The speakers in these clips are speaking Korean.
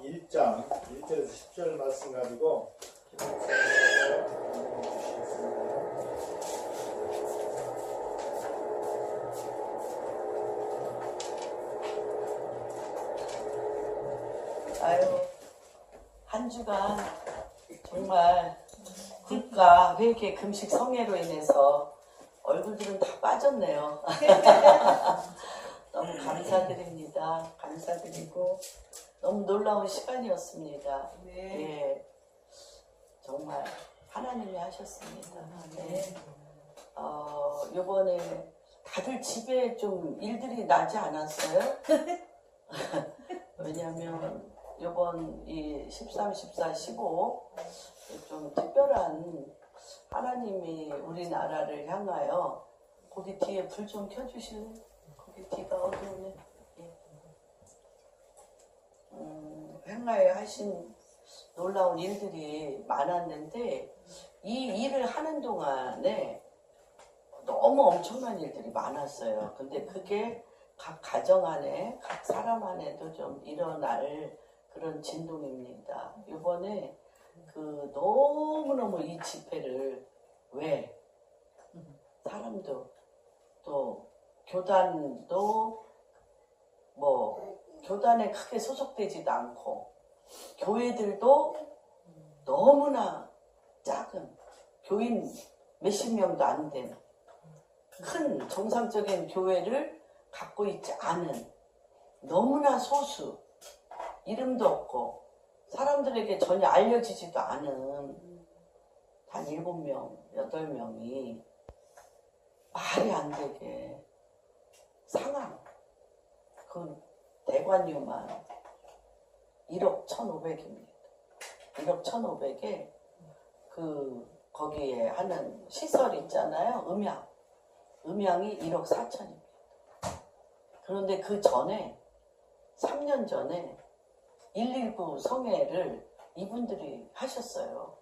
1장 1절에서 10절 말씀 가지고 아유, 한 주간 정말 국가 회계 금식 성회로 인해서 얼굴들은 다 빠졌네요. 너무 감사드립니다. 감사드리고 너무 놀라운 시간이었습니다. 네. 예, 정말 하나님이 하셨습니다. 네. 요번에 다들 집에 좀 일들이 나지 않았어요? 왜냐면 요번 이 13, 14, 15 좀 특별한 하나님이 우리나라를 향하여 거기 뒤에 불 좀 켜주실래요? 거기 뒤가 어두우네. 예. 향하여 하신 놀라운 일들이 많았는데 이 일을 하는 동안에 너무 엄청난 일들이 많았어요. 근데 그게 각 가정 안에, 각 사람 안에도 좀 일어날 그런 진동입니다. 이번에 너무너무 이 집회를 왜 사람도 또 교단도 교단에 크게 소속되지도 않고 교회들도 너무나 작은 교인 몇십 명도 안 된 큰 정상적인 교회를 갖고 있지 않은 너무나 소수 이름도 없고 사람들에게 전혀 알려지지도 않은 한 7명, 8명이 말이 안 되게 상황 그 대관료만 1억 1,500입니다. 1억 1,500에 거기에 하는 시설 있잖아요. 음향이 1억 4천입니다. 그런데 그 전에 3년 전에 119 성회를 이분들이 하셨어요.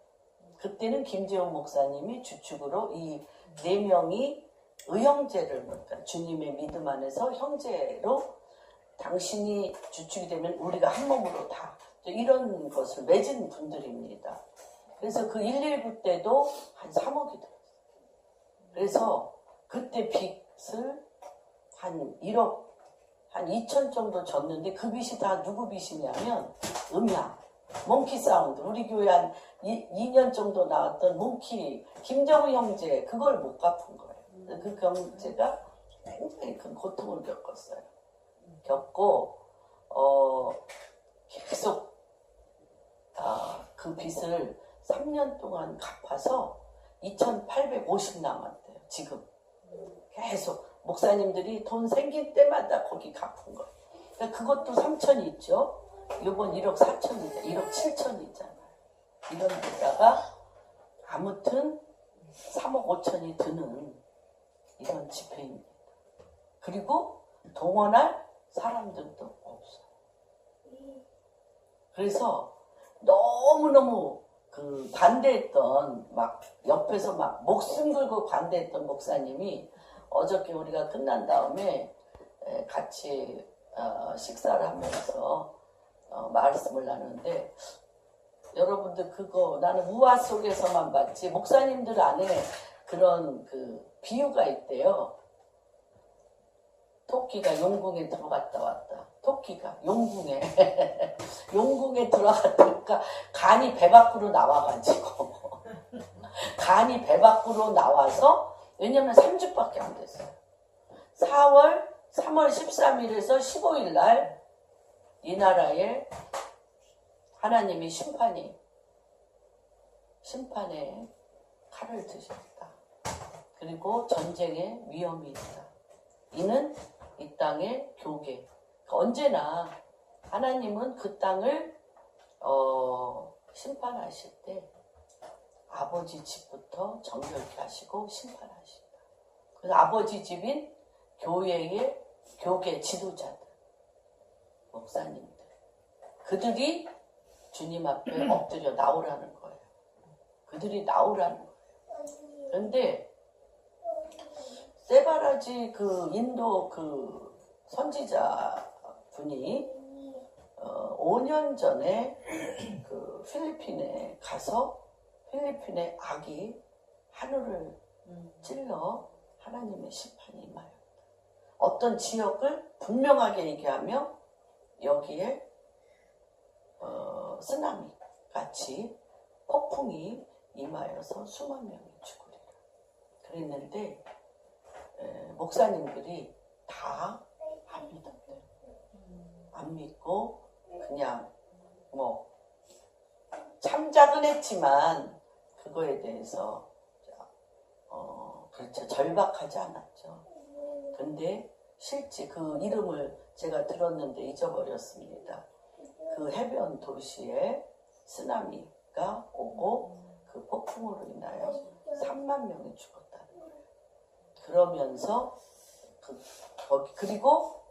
그때는 김재원 목사님이 주축으로 이 4명이 의형제를 그러니까 주님의 믿음 안에서 형제로 당신이 주축이 되면 우리가 한 몸으로 다 이런 것을 맺은 분들입니다. 그래서 그 119 때도 한 3억이 들었어요. 그래서 그때 빚을 한 1억 한 2천 정도 졌는데 그 빚이 다 누구 빚이냐면 음향, 몽키 사운드 우리 교회 한 2년 정도 나왔던 몽키 김정우 형제 그걸 못 갚은 거예요. 그 경제가 굉장히 큰 고통을 겪었어요. 겪고 계속 그 빚을 3년 동안 갚아서 2,850 남았대요. 지금 계속 목사님들이 돈 생길 때마다 거기 갚은 거예요. 그러니까 그것도 3천이 있죠. 이번 1억 4천이잖아요. 1억 7천이잖아요. 이런 데다가 아무튼 3억 5천이 드는 이런 집회입니다. 그리고 동원할 사람들도 없어요. 그래서 너무너무 반대했던 옆에서 목숨 걸고 반대했던 목사님이 어저께 우리가 끝난 다음에 같이 식사를 하면서 말씀을 나누는데 여러분들 그거 나는 우화 속에서만 봤지 목사님들 안에 그런 비유가 있대요. 토끼가 용궁에 들어갔다 왔다. 토끼가 용궁에 용궁에 들어갔다니까 간이 배 밖으로 나와가지고 간이 배 밖으로 나와서 왜냐면 3주밖에 안 됐어요. 3월 13일에서 15일 날 이 나라에 하나님이 심판에 칼을 드셨다. 그리고 전쟁의 위험이 있다. 이는 이 땅의 교계. 언제나 하나님은 그 땅을 심판하실 때 아버지 집부터 정결케 하시고 심판하신다. 그래서 아버지 집인 교회의 교계 지도자들, 목사님들, 그들이 주님 앞에 엎드려 나오라는 거예요. 그들이 나오라는 거예요. 그런데 세바라지 인도 선지자 분이 5년 전에 그 필리핀에 가서 필리핀의 악이 하늘을 찔러 하나님의 심판이 임하였다. 어떤 지역을 분명하게 얘기하며 여기에 쓰나미 같이 폭풍이 임하여서 수만 명이 죽으리라. 그랬는데 목사님들이 다 안 믿었대요. 안 믿고 그냥 뭐 참작은 했지만 그거에 대해서 그렇죠. 절박하지 않았죠. 근데 실제 그 이름을 제가 들었는데 잊어버렸습니다. 그 해변 도시에 쓰나미가 오고 그 폭풍으로 인하여 3만 명이 죽었다는 거예요. 그러면서 그리고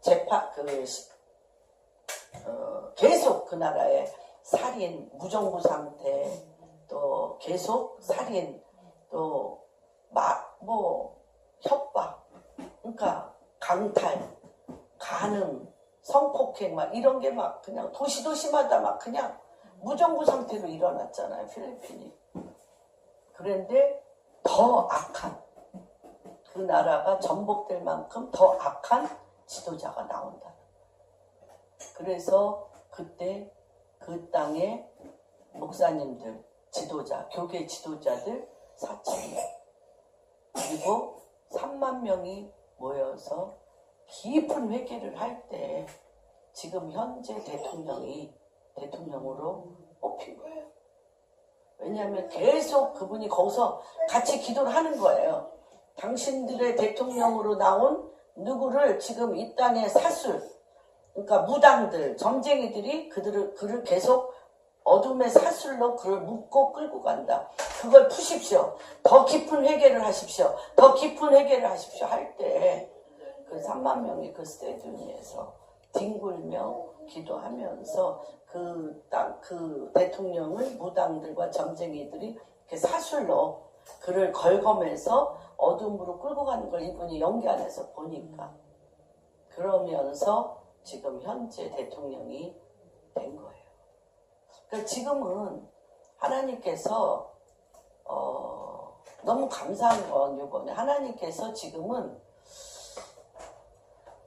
계속 그 나라에 살인, 무정부 상태, 또 계속 살인, 또 협박, 그러니까 강탈, 간음, 성폭행 막 이런 게 막 그냥 도시마다 막 그냥 무정부 상태로 일어났잖아요, 필리핀이. 그런데 더 악한, 그 나라가 전복될 만큼 더 악한 지도자가 나온다. 그래서 그때 그 땅에 목사님들, 지도자, 교계 지도자들 사칭, 그리고 3만 명이 모여서 깊은 회개를 할 때 지금 현재 대통령이 대통령으로 뽑힌 거예요. 왜냐하면 계속 그분이 거기서 같이 기도를 하는 거예요. 당신들의 대통령으로 나온 누구를 지금 이 땅의 사술, 그러니까 무당들, 점쟁이들이 그를 계속 어둠의 사슬로 그를 묶고 끌고 간다. 그걸 푸십시오. 더 깊은 회개를 하십시오. 더 깊은 회개를 하십시오. 할 때 그 3만 명이 그 스테디움에서 뒹굴며 기도하면서 그 대통령을 무당들과 점쟁이들이 사술로 그를 걸검해서 어둠으로 끌고 가는 걸 이분이 연기 안에서 보니까 그러면서 지금 현재 대통령이 된 거예요. 그러니까 지금은 하나님께서 너무 감사한 건 이번에 하나님께서 지금은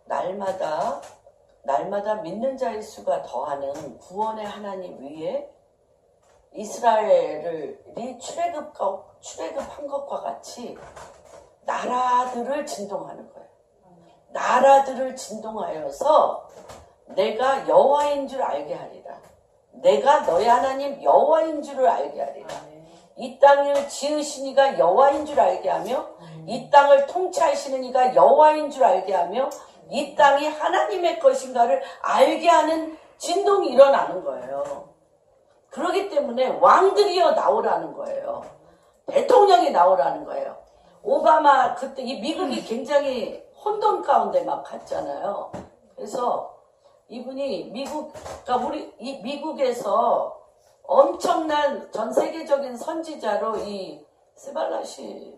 날마다 믿는 자의 수가 더하는 구원의 하나님 위에 이스라엘이 출애굽한 것과 같이 나라들을 진동하는 거예요. 나라들을 진동하여서 내가 여호와인 줄 알게 하리라. 내가 너의 하나님 여호와인 줄을 알게 하리라. 이 땅을 지으신 이가 여호와인 줄 알게 하며 이 땅을 통치하시는 이가 여호와인 줄 알게 하며 이 땅이 하나님의 것인가를 알게 하는 진동이 일어나는 거예요. 그렇기 때문에 왕들이여 나오라는 거예요. 대통령이 나오라는 거예요. 오바마 그때 이 미국이 굉장히 혼돈 가운데 막 갔잖아요. 그래서 이분이 이 미국에서 엄청난 전 세계적인 선지자로 이 스발라시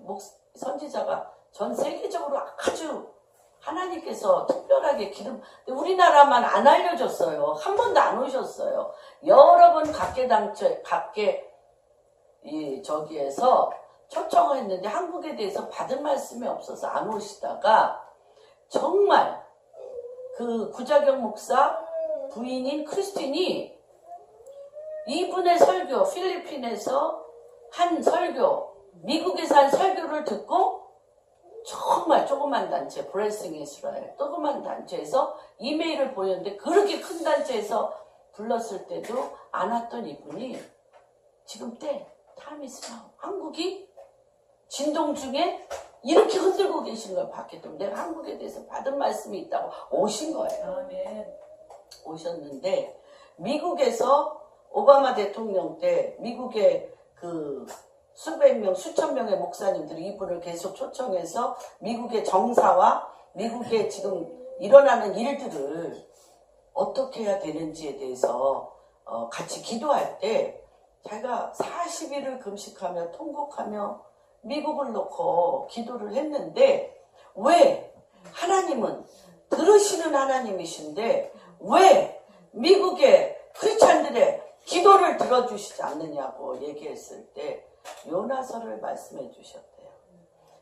선지자가 전 세계적으로 아주 하나님께서 특별하게 우리나라만 안 알려줬어요. 한 번도 안 오셨어요. 여러 번 저기에서 초청을 했는데 한국에 대해서 받은 말씀이 없어서 안 오시다가 정말 그 구자경 목사 부인인 크리스틴이 이분의 설교, 필리핀에서 한 설교, 미국에서 한 설교를 듣고 정말 조그만 단체, 브레싱 이스라엘, 조그만 단체에서 이메일을 보냈는데 그렇게 큰 단체에서 불렀을 때도 안 왔던 이분이 지금 타임이스 나우 한국이 진동 중에 이렇게 흔들고 계신 걸 봤기 때문에 내가 한국에 대해서 받은 말씀이 있다고 오신 거예요. 아멘. 오셨는데 미국에서 오바마 대통령 때 미국의 그 수백 명, 수천 명의 목사님들이 이분을 계속 초청해서 미국의 정사와 미국의 지금 일어나는 일들을 어떻게 해야 되는지에 대해서 같이 기도할 때 제가 40일을 금식하며 통곡하며 미국을 놓고 기도를 했는데 왜 하나님은 들으시는 하나님이신데 왜 미국의 그 들어주시지 않느냐고 얘기했을 때 요나서를 말씀해 주셨대요.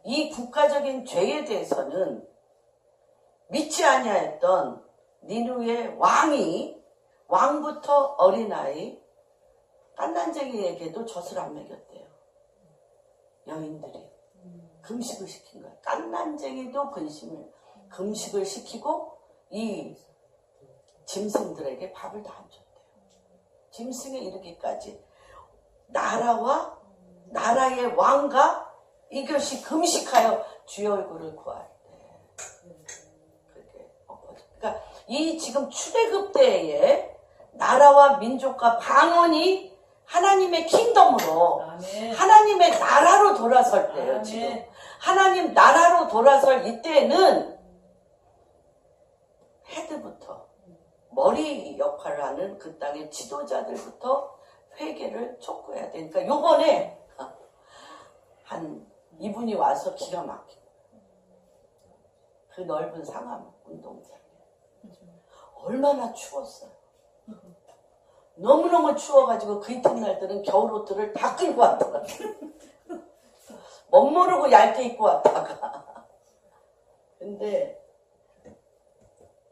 이 국가적인 죄에 대해서는 믿지 아니하였던 니누의 왕부터 어린아이 깐난쟁이에게도 젖을 안 먹였대요. 여인들이 금식을 시킨 거예요. 깐난쟁이도 금식을 시키고 이 짐승들에게 밥을 다 안 줬대요. 짐승에 이르기까지 나라의 왕과 이것이 금식하여 주의 얼굴을 구할 때 그렇게 엎어져. 그러니까 이 지금 출애굽 때에 나라와 민족과 방언이 하나님의 킹덤으로 아멘. 하나님의 나라로 돌아설 때예요. 아멘. 지금 하나님 나라로 돌아설 이때는 헤드부터 머리 역할을 하는 그 땅의 지도자들부터 회개를 촉구해야 되니까 요번에 이분이 와서 기가 막히고 그 넓은 상암 운동장에 얼마나 추웠어요. 너무너무 추워가지고 그 이튿날들은 겨울옷들을 다 끌고 왔더라고요. 멋모르고 얇게 입고 왔다가 근데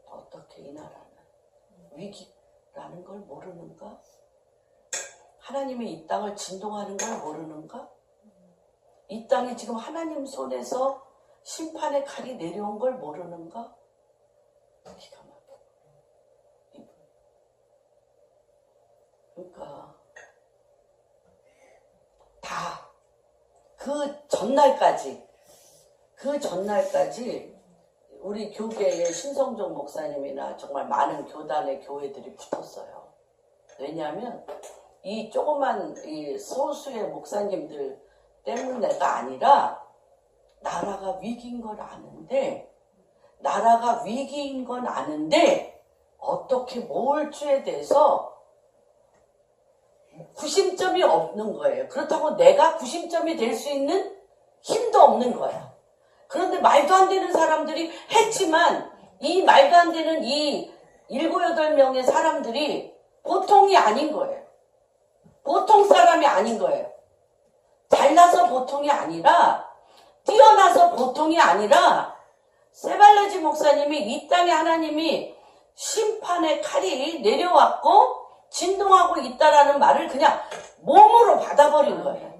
어떻게 이 나라는 위기라는 걸 모르는가? 하나님이 이 땅을 진동하는 걸 모르는가? 이 땅이 지금 하나님 손에서 심판의 칼이 내려온 걸 모르는가? 기가 막혀. 그러니까 다 그 전날까지 우리 교계의 신성종 목사님이나 정말 많은 교단의 교회들이 붙었어요. 왜냐하면 이 조그만 이 소수의 목사님들 때문에가 아니라 나라가 위기인 건 아는데 어떻게 몰주에 대해서 구심점이 없는 거예요. 그렇다고 내가 구심점이 될 수 있는 힘도 없는 거야. 그런데 말도 안 되는 사람들이 했지만 이 말도 안 되는 이 7, 8명의 사람들이 보통이 아닌 거예요. 보통 사람이 아닌 거예요. 잘나서 보통이 아니라 뛰어나서 보통이 아니라 세발레지 목사님이 이 땅에 하나님이 심판의 칼이 내려왔고 진동하고 있다라는 말을 그냥 몸으로 받아버린 거예요.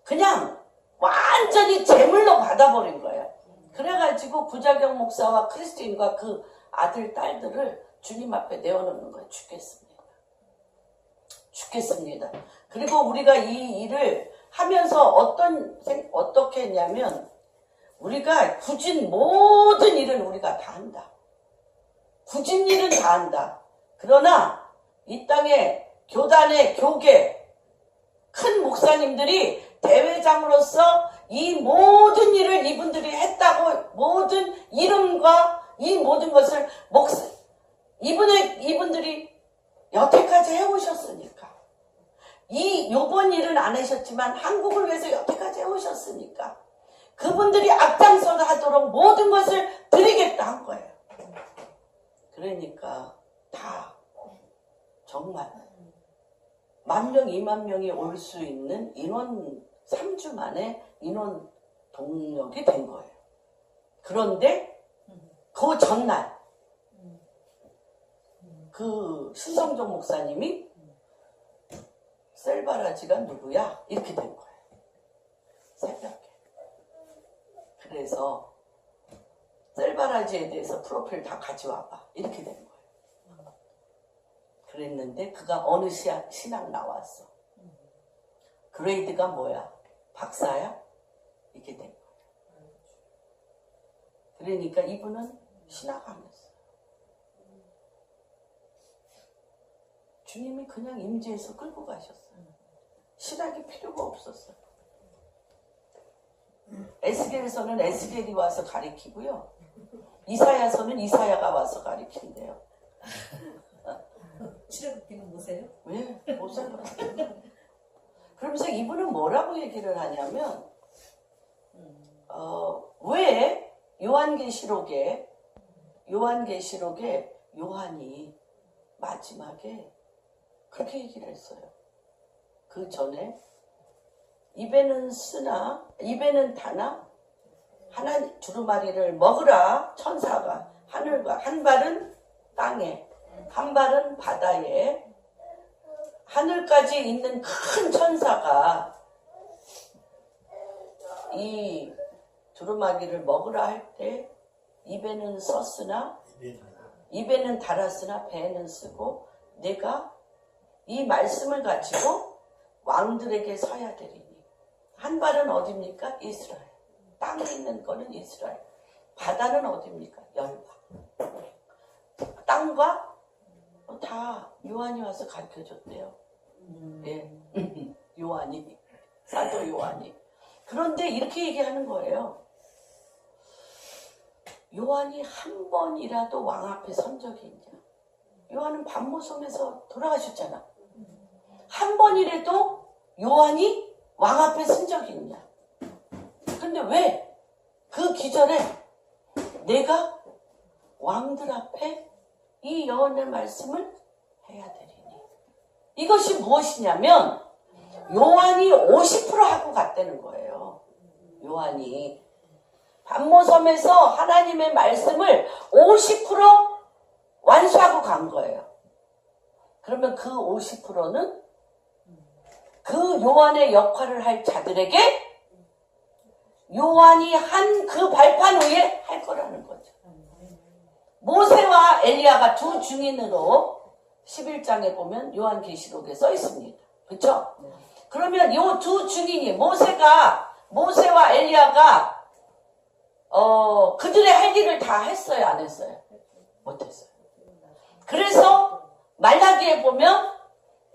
그냥 완전히 제물로 받아버린 거예요. 그래가지고 구자경 목사와 크리스틴과 그 아들, 딸들을 주님 앞에 내어놓는 거예요. 죽겠습니다. 그리고 우리가 이 일을 하면서 어떻게 했냐면 우리가 굳은 모든 일은 우리가 다 한다. 굳은 일은 다 한다. 그러나 이 땅에 교단의 교계 큰 목사님들이 대회장으로서 이 모든 일을 이분들이 했다고 모든 이름과 이 모든 것을 이분들이 여태까지 해오셨으니까 요번 일은 안 하셨지만 한국을 위해서 여태까지 해오셨으니까 그분들이 앞장서 하도록 모든 것을 드리겠다 한 거예요. 그러니까 다 정말 10,000명, 20,000명이 올 수 있는 인원 3주 만에 인원 동력이 된 거예요. 그런데 그 전날 그 신성종 목사님이 셀바라지가 누구야? 이렇게 된 거예요. 새벽에. 그래서 셀바라지에 대해서 프로필 다 가져와봐. 이렇게 된 거예요. 그랬는데 그가 어느 신학 나왔어. 그레이드가 뭐야? 박사야? 이렇게 된 거예요. 그러니까 이분은 신학 안 했어요. 주님이 그냥 임재해서 끌고 가셨어요. 신학이 필요가 없었어요. 에스겔에서는 에스겔이 와서 가리키고요. 이사야서는 이사야가 와서 가리킨대요. 출애굽기는 보세요. 왜? 못 살아. 그러면서 이분은 뭐라고 얘기를 하냐면 왜 요한계시록에 요한이 마지막에 그렇게 얘기를 했어요. 그 전에 입에는 다나 하나 두루마리를 먹으라 천사가 하늘과 한 발은 땅에 한 발은 바다에 하늘까지 있는 큰 천사가 이 두루마기를 먹으라 할 때 입에는 썼으나 입에는 달았으나 배에는 쓰고 내가 이 말씀을 가지고 왕들에게 서야 되리니 한 발은 어디입니까? 이스라엘. 땅에 있는 거는 이스라엘. 바다는 어디입니까? 열방. 땅과 다 요한이 와서 가르쳐줬대요. 예. 요한이 사도 요한이. 그런데 이렇게 얘기하는 거예요. 요한이 한 번이라도 왕 앞에 선 적이 있냐? 요한은 반모섬에서 돌아가셨잖아. 한 번이라도 요한이 왕 앞에 선 적이 있냐? 근데 왜 그 기절에 내가 왕들 앞에 이 여호와의 말씀을 해야 되리니 이것이 무엇이냐면 요한이 50% 하고 갔다는 거예요. 요한이 반모섬에서 하나님의 말씀을 50% 완수하고 간 거예요. 그러면 그 50%는 그 요한의 역할을 할 자들에게 요한이 한 그 발판 위에 할 거라는 거죠. 모세와 엘리야가 두 증인으로 11장에 보면 요한계시록에 써 있습니다. 그렇죠? 그러면 요 두 증인이 모세와 엘리야가 그들의 할 일을 다 했어요, 안 했어요? 못했어요. 그래서 말라기에 보면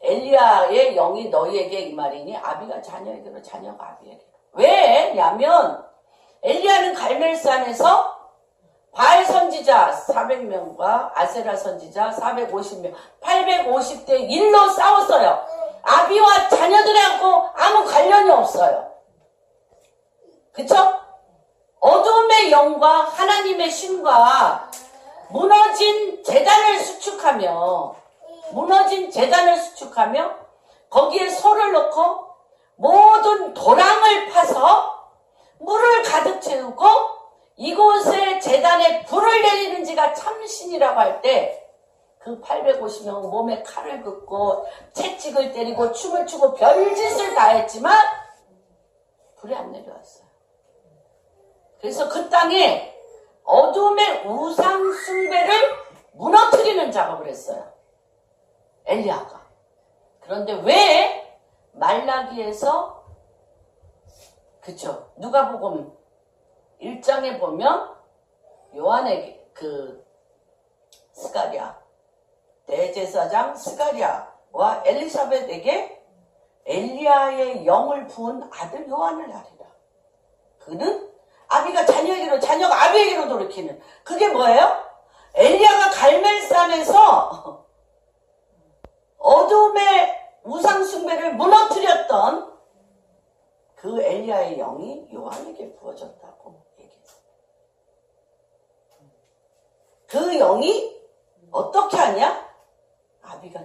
엘리야의 영이 너희에게 이 말이니 아비가 자녀에게로 자녀가 아비에게로. 왜냐면 엘리야는 갈멜산에서 바알 선지자 400명과 아세라 선지자 450명 850대 1로 싸웠어요. 아비와 자녀들하고 아무 관련이 없어요. 그쵸? 어둠의 영과 하나님의 신과 무너진 재단을 수축하며 거기에 소를 넣고 모든 도랑을 파서 물을 가득 채우고 이곳에 재단에 불을 내리는 지가 참신이라고 할 때 그 850명은 몸에 칼을 긋고 채찍을 때리고 춤을 추고 별짓을 다 했지만 불이 안 내려왔어요. 그래서 그 땅에 어둠의 우상 숭배를 무너뜨리는 작업을 했어요. 엘리야가. 그런데 왜 말라기에서 그쵸? 누가복음 1장에 보면 요한에게 스가랴 대제사장 스가랴와 엘리사벳에게 엘리야의 영을 부은 아들 요한을 낳으리라. 그는 아비가 자녀에게로 자녀가 아비에게로 돌이키는 그게 뭐예요? 엘리야가 갈멜산에서 어둠의 우상 숭배를 무너뜨렸던 그 엘리야의 영이 요한에게 부어졌다고 얘기했어요. 그 영이 어떻게 하냐? 아비가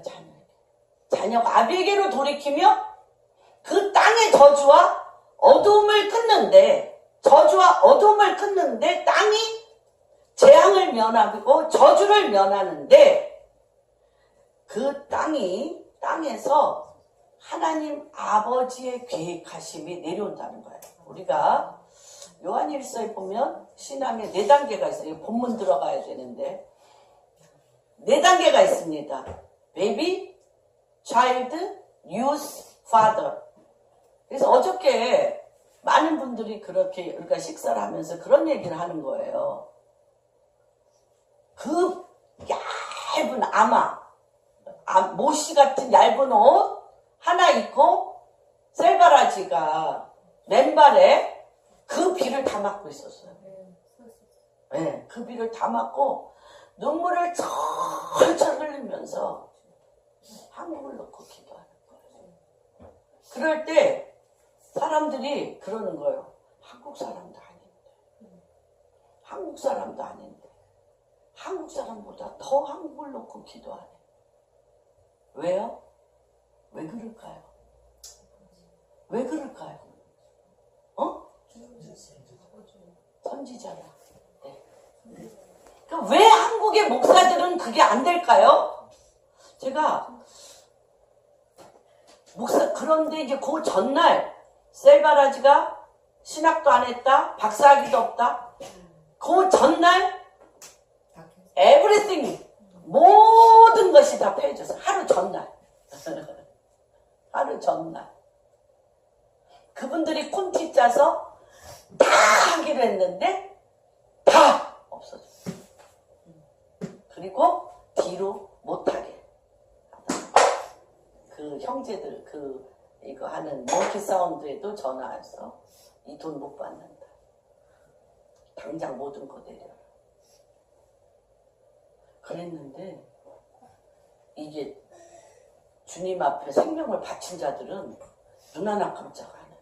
자녀가 아비에게로 돌이키며 그 땅의 저주와 어둠을 끊는데 땅이 재앙을 면하고 저주를 면하는데 그 땅에서 하나님 아버지의 계획하심이 내려온다는 거예요. 우리가 요한일서에 보면 신앙에 4단계가 있어요. 본문 들어가야 되는데 4단계가 있습니다. Baby, Child, Youth, Father. 그래서 어저께 많은 분들이 그렇게 우리가 식사를 하면서 그런 얘기를 하는 거예요. 그 얇은 모시 같은 얇은 옷 하나 입고 셀바라지가 맨발에 그 비를 다 맞고 있었어요. 네, 그 비를 다 맞고 눈물을 철철 흘리면서 한국을 놓고 기도하는 거예요. 그럴 때 사람들이 그러는 거예요. 한국 사람도 아닌데 한국 사람보다 더 한국을 놓고 기도하네. 왜요? 왜 그럴까요? 선지자라. 네. 그럼 왜 한국의 목사들은 그게 안 될까요? 제가 그런데 이제 그 전날 셀바라지가 신학도 안 했다, 박사학위도 없다. 그 전날 everything 모든 것이 다 폐해졌어. 하루 전날. 하루 전날. 그분들이 콘티 짜서 다 하기로 했는데 다 없어졌어. 그리고 뒤로 못하게. 그 형제들 이거 하는 몽키 사운드에도 전화해서 이 돈 못 받는다. 당장 모든 거 내려라. 그랬는데 이게 주님 앞에 생명을 바친 자들은 눈 하나 깜짝 안 해요.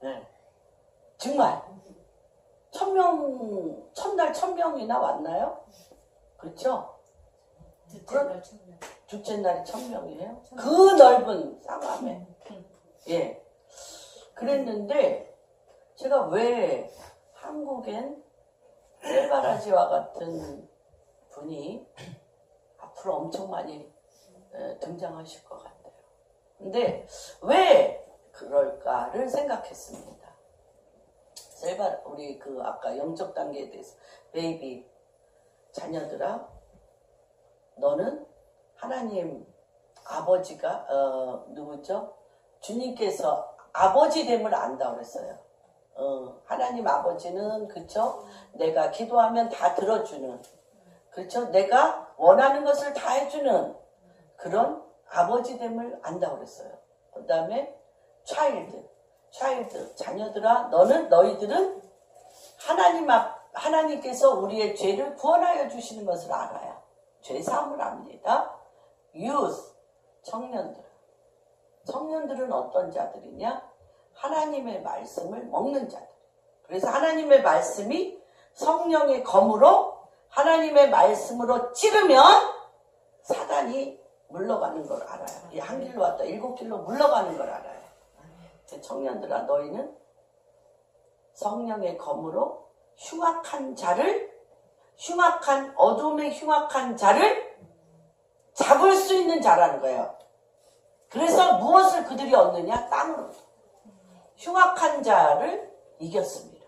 네. 정말 첫날 1000명이나 왔나요? 그렇죠? 둘째 날이 1000명이에요? 그 넓은 상암에. 예. 그랬는데 제가 왜 한국엔 셀바라지와 같은 분이 앞으로 엄청 많이 등장하실 것 같아요. 근데 왜 그럴까를 생각했습니다. 우리 아까 영적 단계에 대해서 베이비 자녀들아, 너는 하나님 아버지가 누구죠? 주님께서 아버지됨을 안다 그랬어요. 하나님 아버지는 그쵸? 내가 기도하면 다 들어주는, 그렇죠? 내가 원하는 것을 다 해주는 그런 아버지됨을 안다 그랬어요. 그 다음에 차일드, 자녀들아, 너희들은 하나님께서 우리의 죄를 구원하여 주시는 것을 알아요. 죄사함을 압니다. youth, 청년들은 어떤 자들이냐? 하나님의 말씀을 먹는 자들. 그래서 하나님의 말씀이 성령의 검으로 하나님의 말씀으로 찌르면 사단이 물러가는 걸 알아요. 이 한 길로 왔다 7길로 물러가는 걸 알아요. 청년들아, 너희는 성령의 검으로 어둠의 흉악한 자를 잡을 수 있는 자라는 거예요. 그래서 무엇을 그들이 얻느냐? 땅으로. 흉악한 자를 이겼습니다.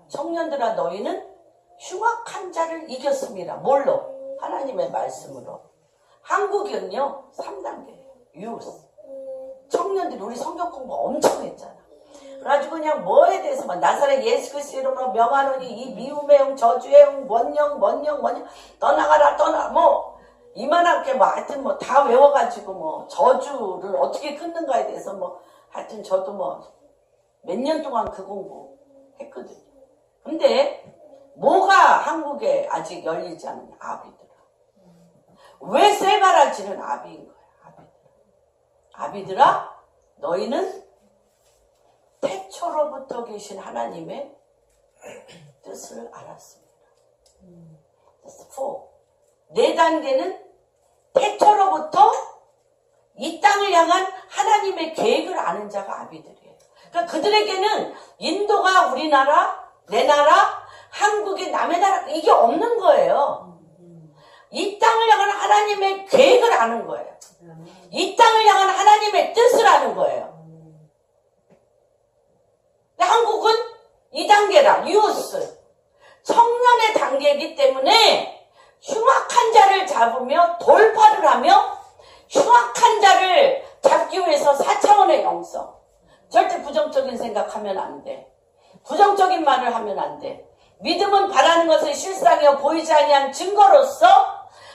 청년들아, 너희는 흉악한 자를 이겼습니다. 뭘로? 하나님의 말씀으로. 한국은요 3단계예요. 유스. 청년들이 우리 성경 공부 엄청 했잖아. 그래가지고 그냥 뭐에 대해서 나사렛 예수 그리스도 이름으로 명하노니 이 미움의 영, 저주의 영, 원령 떠나가라 뭐 이만하게 하여튼 다 외워가지고 저주를 어떻게 끊는가에 대해서 하여튼 저도 몇 년 동안 그 공부 했거든요. 근데 뭐가 한국에 아직 열리지 않는 아비들아. 왜 셀바라지는 아비인 거야? 아비들아, 너희는 태초로부터 계신 하나님의 뜻을 알았습니다. 4단계는 태초로부터 이 땅을 향한 하나님의 계획을 아는 자가 아비들이에요. 그러니까 그들에게는 인도가 우리나라, 내 나라, 한국이 남의 나라 이게 없는 거예요. 이 땅을 향한 하나님의 계획을 아는 거예요. 이 땅을 향한 하나님의 뜻을 아는 거예요. 근데 한국은 2단계라, 유스. 청년의 단계이기 때문에 흉악한 자를 잡으며 돌파를 하며 흉악한 자를 잡기 위해서 4차원의 영성. 절대 부정적인 생각하면 안 돼. 부정적인 말을 하면 안 돼. 믿음은 바라는 것을 실상이여 보이지 아니한 증거로서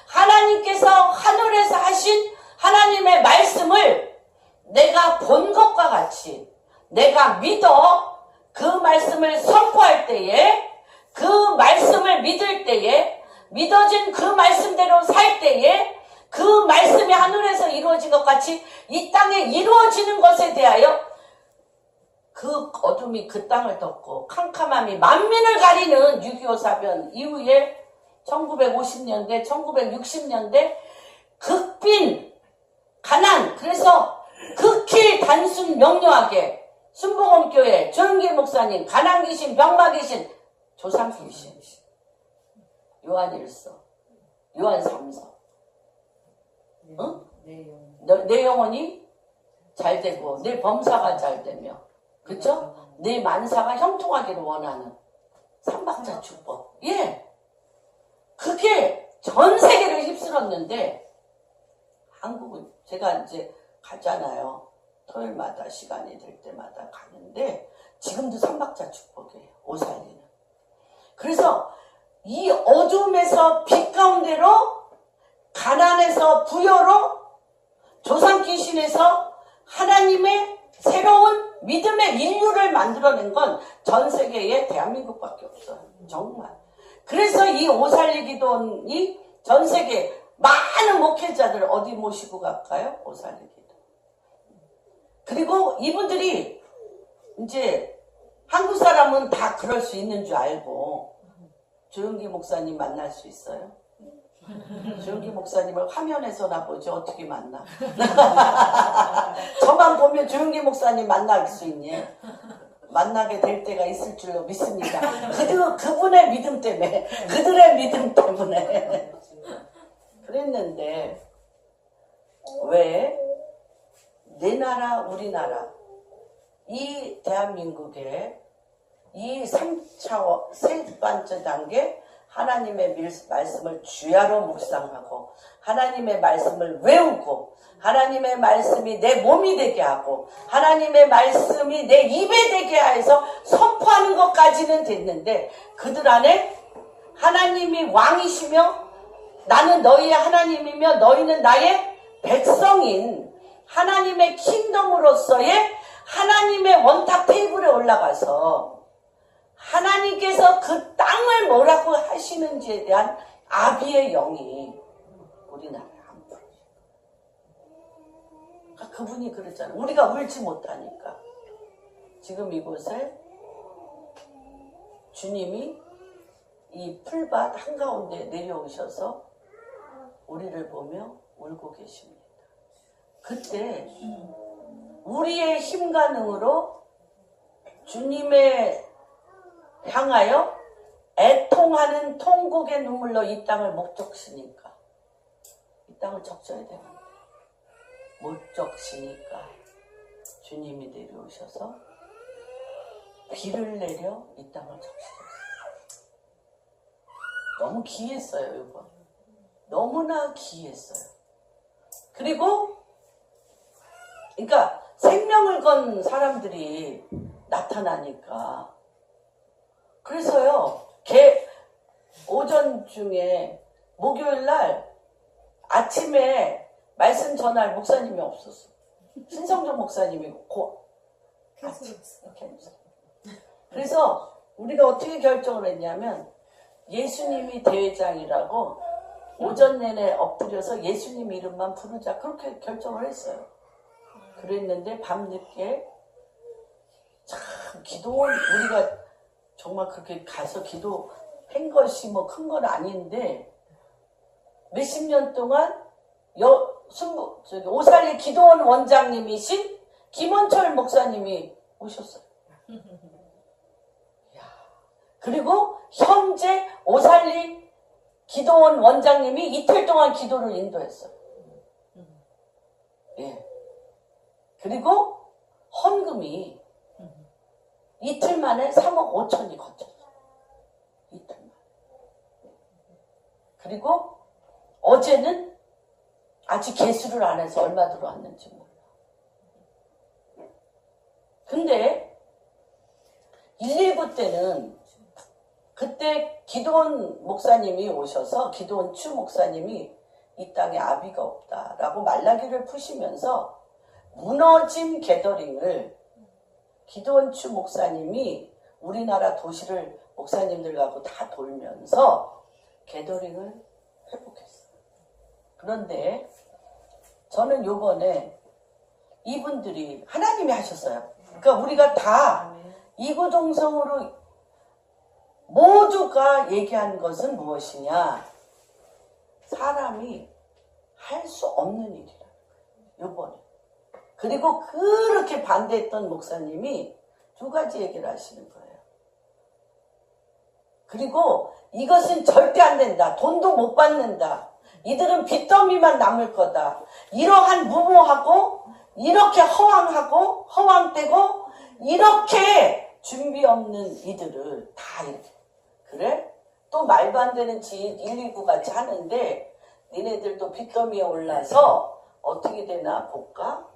하나님께서 하늘에서 하신 하나님의 말씀을 내가 본 것과 같이 내가 믿어 그 말씀을 선포할 때에 그 말씀을 믿을 때에 믿어진 그 말씀대로 살 때에 그 말씀이 하늘에서 이루어진 것 같이 이 땅에 이루어지는 것에 대하여 그 어둠이 그 땅을 덮고 캄캄함이 만민을 가리는 6.25 사변 이후에 1950년대, 1960년대 극빈, 가난, 그래서 극히 단순히 귀신 명료하게 순복음교회 조영길 목사님 가난 귀신 병마 귀신 조상 귀신 요한 1서 요한 3서 응? 내 영혼이 잘 되고 내 범사가 잘 되며 그쵸? 내 만사가 형통하기를 원하는 삼박자 축복. 예. 그게 전 세계를 휩쓸었는데 한국은 제가 이제 가잖아요. 토요일마다 시간이 될 때마다 가는데 지금도 삼박자 축복이에요. 오살리는. 그래서 이 어둠에서 빛 가운데로 가난에서 부여로 조상 귀신에서 하나님의 새로운 믿음의 인류를 만들어낸 건 전 세계에 대한민국밖에 없어요. 정말. 그래서 이 오살리 기도원이 전 세계 많은 목회자들 어디 모시고 갈까요? 오살리 기도. 그리고 이분들이 이제 한국 사람은 다 그럴 수 있는 줄 알고 조영기 목사님 만날 수 있어요? 조영기 목사님을 화면에서나 보지 어떻게 만나? 저만 보면 조영기 목사님 만날 수 있니? 만나게 될 때가 있을 줄로 믿습니다. 그분의 믿음 때문에, 그들의 믿음 때문에. 그랬는데 왜 내 나라, 우리나라, 이 대한민국의 이 3차원, 세 번째 단계 하나님의 말씀을 주야로 묵상하고 하나님의 말씀을 외우고 하나님의 말씀이 내 몸이 되게 하고 하나님의 말씀이 내 입에 되게 해서 선포하는 것까지는 됐는데 그들 안에 하나님이 왕이시며 나는 너희의 하나님이며 너희는 나의 백성인 하나님의 킹덤으로서의 하나님의 원탁 테이블에 올라가서 하나님께서 그 땅을 뭐라고 하시는지에 대한 아비의 영이 우리나라에 안 보여요. 그러니까 그분이 그랬잖아요. 우리가 울지 못하니까 지금 이곳에 주님이 이 풀밭 한가운데 내려오셔서 우리를 보며 울고 계십니다. 그때 우리의 힘과 능으로 주님의 향하여 애통하는 통곡의 눈물로 이 땅을 못 적시니까 이 땅을 적셔야 되는데 못 적시니까 주님이 내려오셔서 비를 내려 이 땅을 적시셨어요. 너무 귀했어요. 이번 너무나 귀했어요. 그리고 그러니까 생명을 건 사람들이 나타나니까 그래서요, 오전 중에 목요일 날 아침에 말씀 전할 목사님이 없었어. 신성정 목사님이 캔슬. 그래서 우리가 어떻게 결정을 했냐면 예수님이 대회장이라고 오전 내내 엎드려서 예수님 이름만 부르자 그렇게 결정을 했어요. 그랬는데 밤늦게 참 기도원 우리가 정말 그렇게 가서 기도한 것이 뭐 큰 건 아닌데 몇십 년 동안 오살리 기도원 원장님이신 김원철 목사님이 오셨어요. 그리고 현재 오살리 기도원 원장님이 이틀 동안 기도를 인도했어요. 예. 그리고 헌금이 이틀 만에 3억 5천이 거쳤어요. 이틀 만에. 그리고 어제는 아직 개수를 안 해서 얼마 들어왔는지 몰라. 근데 119 때는 그때 기도원 목사님이 오셔서 기도원 추 목사님이 이 땅에 아비가 없다라고 말라기를 푸시면서 무너진 게더링을 기도원 추 목사님이 우리나라 도시를 목사님들하고 다 돌면서 게더링을 회복했어요. 그런데 저는 요번에 이분들이 하나님이 하셨어요. 그러니까 우리가 다 이구동성으로 모두가 얘기한 것은 무엇이냐? 사람이 할 수 없는 일이라. 요번에. 그리고 그렇게 반대했던 목사님이 두 가지 얘기를 하시는 거예요. 그리고 이것은 절대 안 된다. 돈도 못 받는다. 이들은 빚더미만 남을 거다. 이러한 무모하고 이렇게 허황하고 허황되고 이렇게 준비 없는 이들을 다 이렇게 그래? 또 말도 안 되는 짓 119 같이 하는데 니네들도 빚더미에 올라서 어떻게 되나 볼까?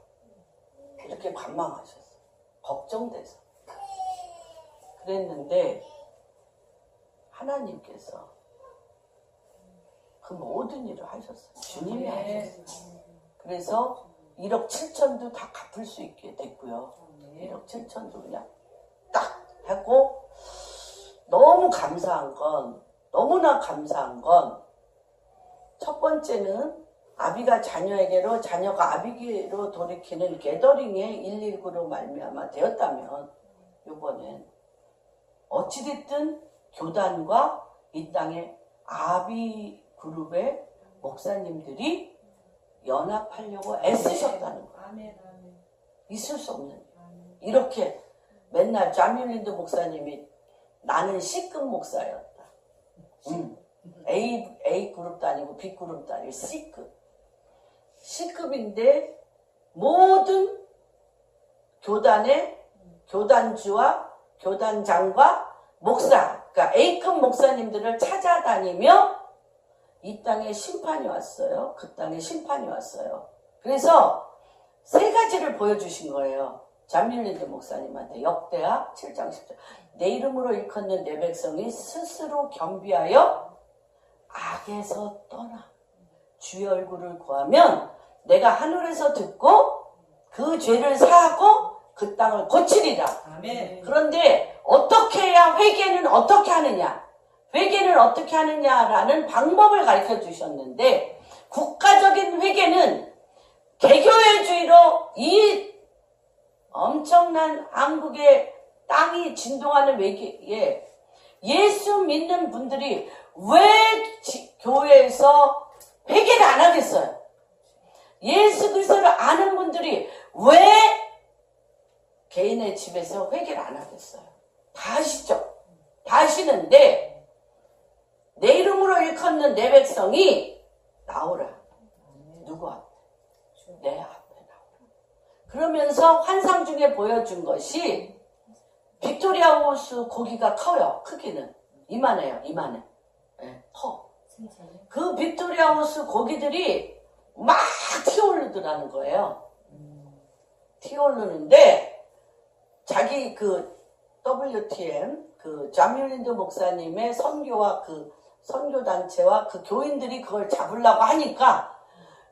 이렇게 관망하셨어. 걱정돼서. 그랬는데 하나님께서 그 모든 일을 하셨어요. 주님이 하셨어요. 그래서 1억 7천도 다 갚을 수 있게 됐고요. 1억 7천도 그냥 딱 하고 너무나 감사한 건 첫 번째는 아비가 자녀에게로 자녀가 아비게로 돌이키는 게더링의 119로 말미암아 되었다면 이번엔 어찌됐든 교단과 이 땅의 아비 그룹의 목사님들이 연합하려고 애쓰셨다는 거예요. 있을 수 없는 일. 이렇게 맨날 자밀린드 목사님이 나는 C급 목사였다. A 그룹도 아니고 B 그룹도 아니고 C급. C급인데 모든 교단의 교단주와 교단장과 목사, 그러니까 A급 목사님들을 찾아다니며 이 땅에 심판이 왔어요. 그 땅에 심판이 왔어요. 그래서 세 가지를 보여주신 거예요. 자밀린드 목사님한테 역대하 7장 10절. 내 이름으로 일컫는 내 백성이 스스로 겸비하여 악에서 떠나 주의 얼굴을 구하면 내가 하늘에서 듣고 그 죄를 사하고 그 땅을 고치리라. 아멘. 그런데 어떻게 해야 회개는 어떻게 하느냐? 회개는 어떻게 하느냐라는 방법을 가르쳐 주셨는데 국가적인 회개는 개교회주의로 이 엄청난 한국의 땅이 진동하는 외기에 예수 믿는 분들이 왜 교회에서 회개를 안 하겠어요? 예수 그리스도를 아는 분들이 왜 개인의 집에서 회개를 안 하겠어요? 다 아시죠? 다 아시는데 내 이름으로 일컫는 내 백성이 나오라. 누구 앞에? 내 앞에 나오라. 그러면서 환상 중에 보여준 것이 빅토리아 호수 고기가 커요. 크기는 이만해요. 이만해. 네, 커. 그 빅토리아 호수 고기들이 막 튀어오르더라는 거예요. 튀어오르는데 자기 그 WTM 그 자밀린드 목사님의 선교와 그 선교단체와 그 교인들이 그걸 잡으려고 하니까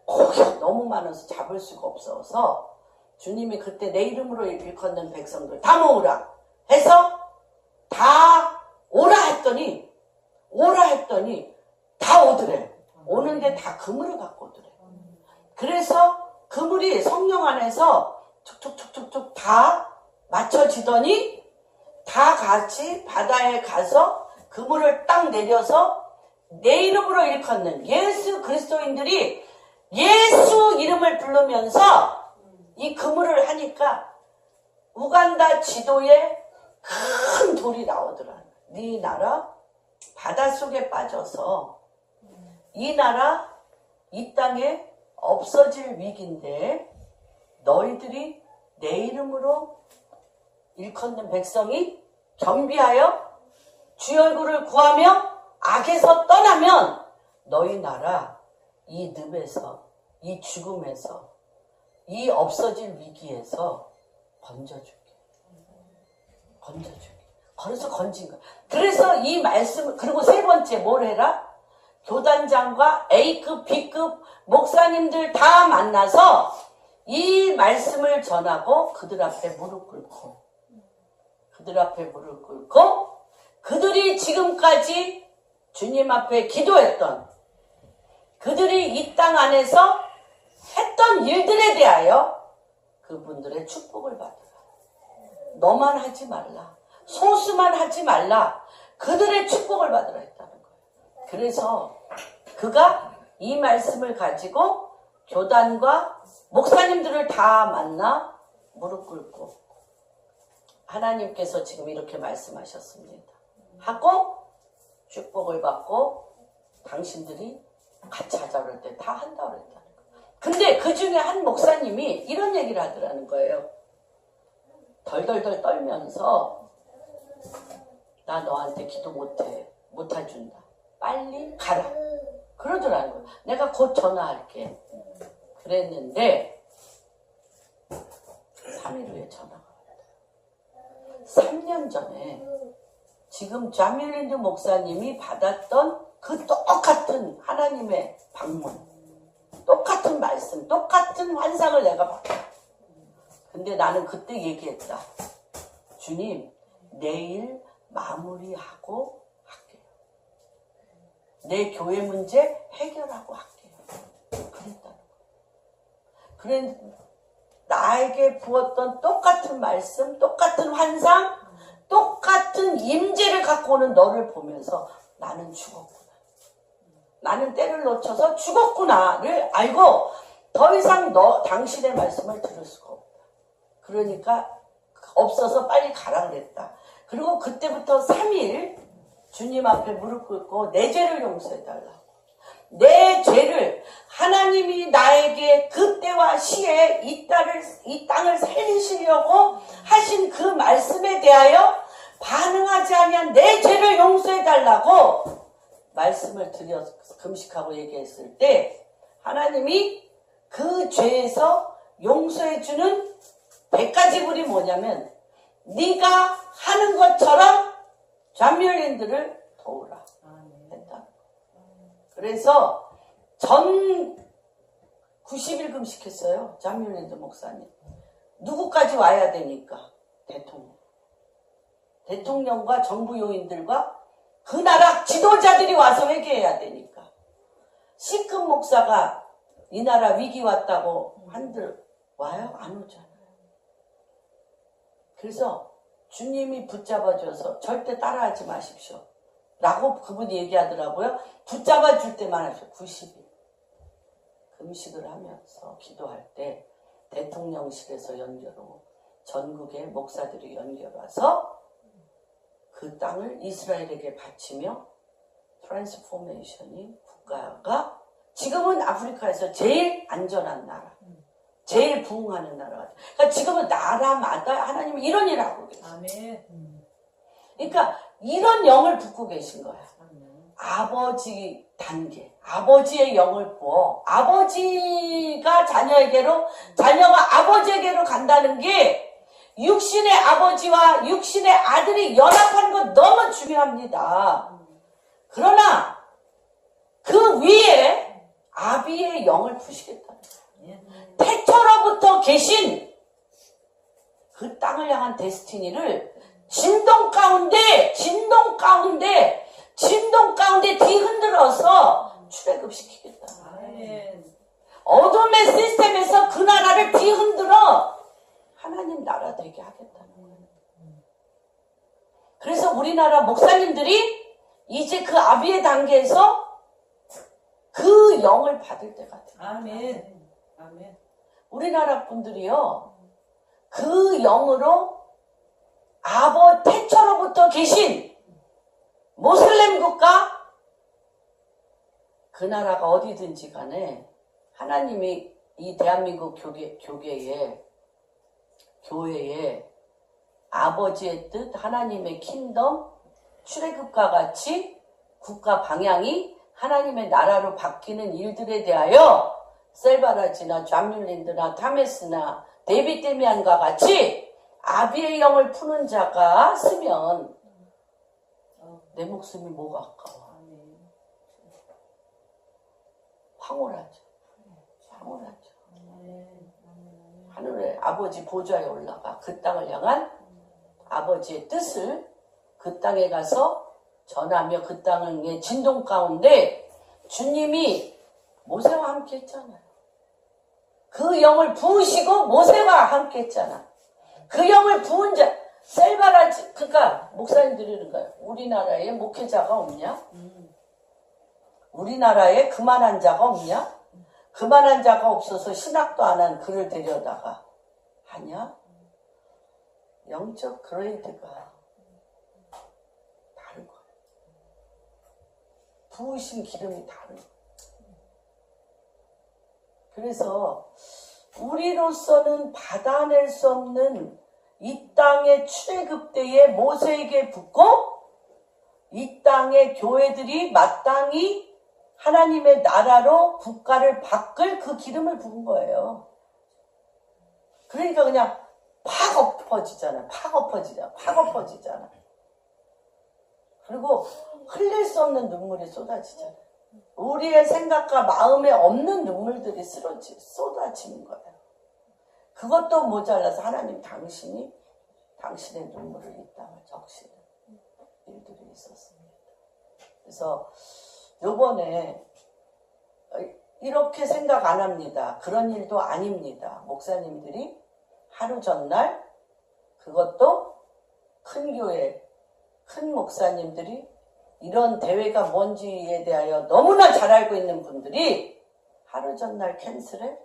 고기가 너무 많아서 잡을 수가 없어서 주님이 그때 내 이름으로 일컫는 백성들 다 모으라 해서 다 오라 했더니 다 오더래. 오는데 다 그물을 갖고 오더래. 그래서 그물이 성령 안에서 툭툭툭툭툭 다 맞춰지더니 다 같이 바다에 가서 그물을 딱 내려서 내 이름으로 일컫는 예수 그리스도인들이 예수 이름을 부르면서 이 그물을 하니까 우간다 지도에 큰 돌이 나오더라. 네 나라 바닷속에 빠져서 이 나라 이 땅에 없어질 위기인데 너희들이 내 이름으로 일컫는 백성이 겸비하여 주의 얼굴을 구하며 악에서 떠나면 너희 나라 이 늪에서 이 죽음에서 이 없어질 위기에서 건져줄게. 그래서 건진 거야. 그래서 이 말씀을 그리고 세 번째 뭘 해라? 교단장과 A급, B급 목사님들 다 만나서 이 말씀을 전하고 그들 앞에 무릎 꿇고 그들이 지금까지 주님 앞에 기도했던 그들이 이 땅 안에서 했던 일들에 대하여 그분들의 축복을 받으라. 너만 하지 말라. 소수만 하지 말라. 그들의 축복을 받으라 했다는 거예요. 그래서 그가 이 말씀을 가지고 교단과 목사님들을 다 만나 무릎 꿇고 하나님께서 지금 이렇게 말씀하셨습니다. 하고 축복을 받고 당신들이 같이 하자 그럴 때 다 한다 그랬다는 거예요. 근데 그 중에 한 목사님이 이런 얘기를 하더라는 거예요. 덜덜덜 떨면서 나 너한테 기도 못해. 못 해준다. 빨리 가라. 그러더라는 거예요. 내가 곧 전화할게. 그랬는데 3일 후에 전화가 왔어요. 3년 전에 지금 자밀랜드 목사님이 받았던 그 똑같은 하나님의 방문, 똑같은 말씀, 똑같은 환상을 내가 받았다. 근데 나는 그때 얘기했다. 주님, 내일 마무리하고 할게요. 내 교회 문제 해결하고 할게요. 그랬다는 거예요. 그래, 나에게 부었던 똑같은 말씀, 똑같은 환상, 똑같은 임재를 갖고 오는 너를 보면서 나는 죽었구나. 나는 때를 놓쳐서 죽었구나를 알고 더 이상 당신의 말씀을 들을 수가 없다. 그러니까 없어서 빨리 가라 그랬다. 그리고 그때부터 3일 주님 앞에 무릎 꿇고 내 죄를 용서해달라고. 내 죄를 하나님이 나에게 그때와 시에 이 땅을 살리시려고 하신 그 말씀에 대하여 반응하지 아니한 내 죄를 용서해달라고 말씀을 드려 금식하고 얘기했을 때 하나님이 그 죄에서 용서해주는 100가지 뭐냐면 네가 하는 것처럼 자멸인들을 도우라 했다. 그래서 전 90일 금식했어요. 자멸인들 목사님. 누구까지 와야 되니까? 대통령과 정부 요인들과 그 나라 지도자들이 와서 회개해야 되니까. C급 목사가 이 나라 위기 왔다고 한들 와요? 안 오잖아요. 그래서 주님이 붙잡아줘서 절대 따라하지 마십시오. 라고 그분이 얘기하더라고요. 붙잡아 줄 때만 하십시오. 90일. 금식을 하면서 기도할 때 대통령실에서 연결하고 전국의 목사들이 연결와서 그 땅을 이스라엘에게 바치며 트랜스포메이션이 국가가 지금은 아프리카에서 제일 안전한 나라, 제일 부흥하는 나라가 돼. 그러니까 지금은 나라마다 하나님이 이런 일을 하고 계세요. 아멘. 그러니까 이런 영을 붓고 계신 거야. 아버지 단계, 아버지의 영을 부어 아버지가 자녀에게로, 자녀가 아버지에게로 간다는 게 육신의 아버지와 육신의 아들이 연합하는 건 너무 중요합니다. 그러나 그 위에 아비의 영을 푸시겠다는 거예요. 태초로부터 계신 그 땅을 향한 데스티니를 진동 가운데 뒤흔들어서 출애굽시키겠다. 어둠의 시스템에서 그 나라를 뒤흔들어 하나님 나라 되게 하겠다는 거예요. 그래서 우리나라 목사님들이 이제 그 아비의 단계에서 그 영을 받을 때가 돼요. 아멘. 아멘. 우리나라 분들이요, 그 영으로 태초로부터 계신 모슬렘 국가, 그 나라가 어디든지 간에 하나님이 이 대한민국 교회에 아버지의 뜻, 하나님의 킹덤, 출애굽과 같이 국가 방향이 하나님의 나라로 바뀌는 일들에 대하여 셀바라지나 좌뮬린드나 타메스나 데비데미안과 같이 아비의 영을 푸는 자가 쓰면 내 목숨이 뭐가 아까워. 황홀하죠. 하늘에 아버지 보좌에 올라가 그 땅을 향한 아버지의 뜻을 그 땅에 가서 전하며 그 땅의 진동 가운데 주님이 모세와 함께 했잖아요. 그 영을 부으시고 모세와 함께 했잖아. 그 영을 부은 자, 셀바라지, 그러니까 목사님들이 이런 거예요. 우리나라에 목회자가 없냐? 우리나라에 그만한 자가 없냐? 그만한 자가 없어서 신학도 안 한 그를 데려다가 하냐? 영적 그레이드가 다른 거예요. 부으신 기름이 다른 거예요. 그래서 우리로서는 받아낼 수 없는 이 땅의 출애굽 때에 모세에게 붙고 이 땅의 교회들이 마땅히 하나님의 나라로 국가를 바꿀 그 기름을 부은 거예요. 그러니까 그냥 팍 엎어지잖아. 팍 엎어지잖아. 그리고 흘릴 수 없는 눈물이 쏟아지잖아. 우리의 생각과 마음에 없는 눈물들이 쏟아지는 거예요. 그것도 모자라서 하나님 당신이 당신의 눈물을 이 땅을 적시는 일들이 있었습니다. 그래서 요번에 이렇게 생각 안 합니다. 그런 일도 아닙니다. 목사님들이 하루 전날 그것도 큰 교회, 큰 목사님들이 이런 대회가 뭔지에 대하여 너무나 잘 알고 있는 분들이 하루 전날 캔슬해?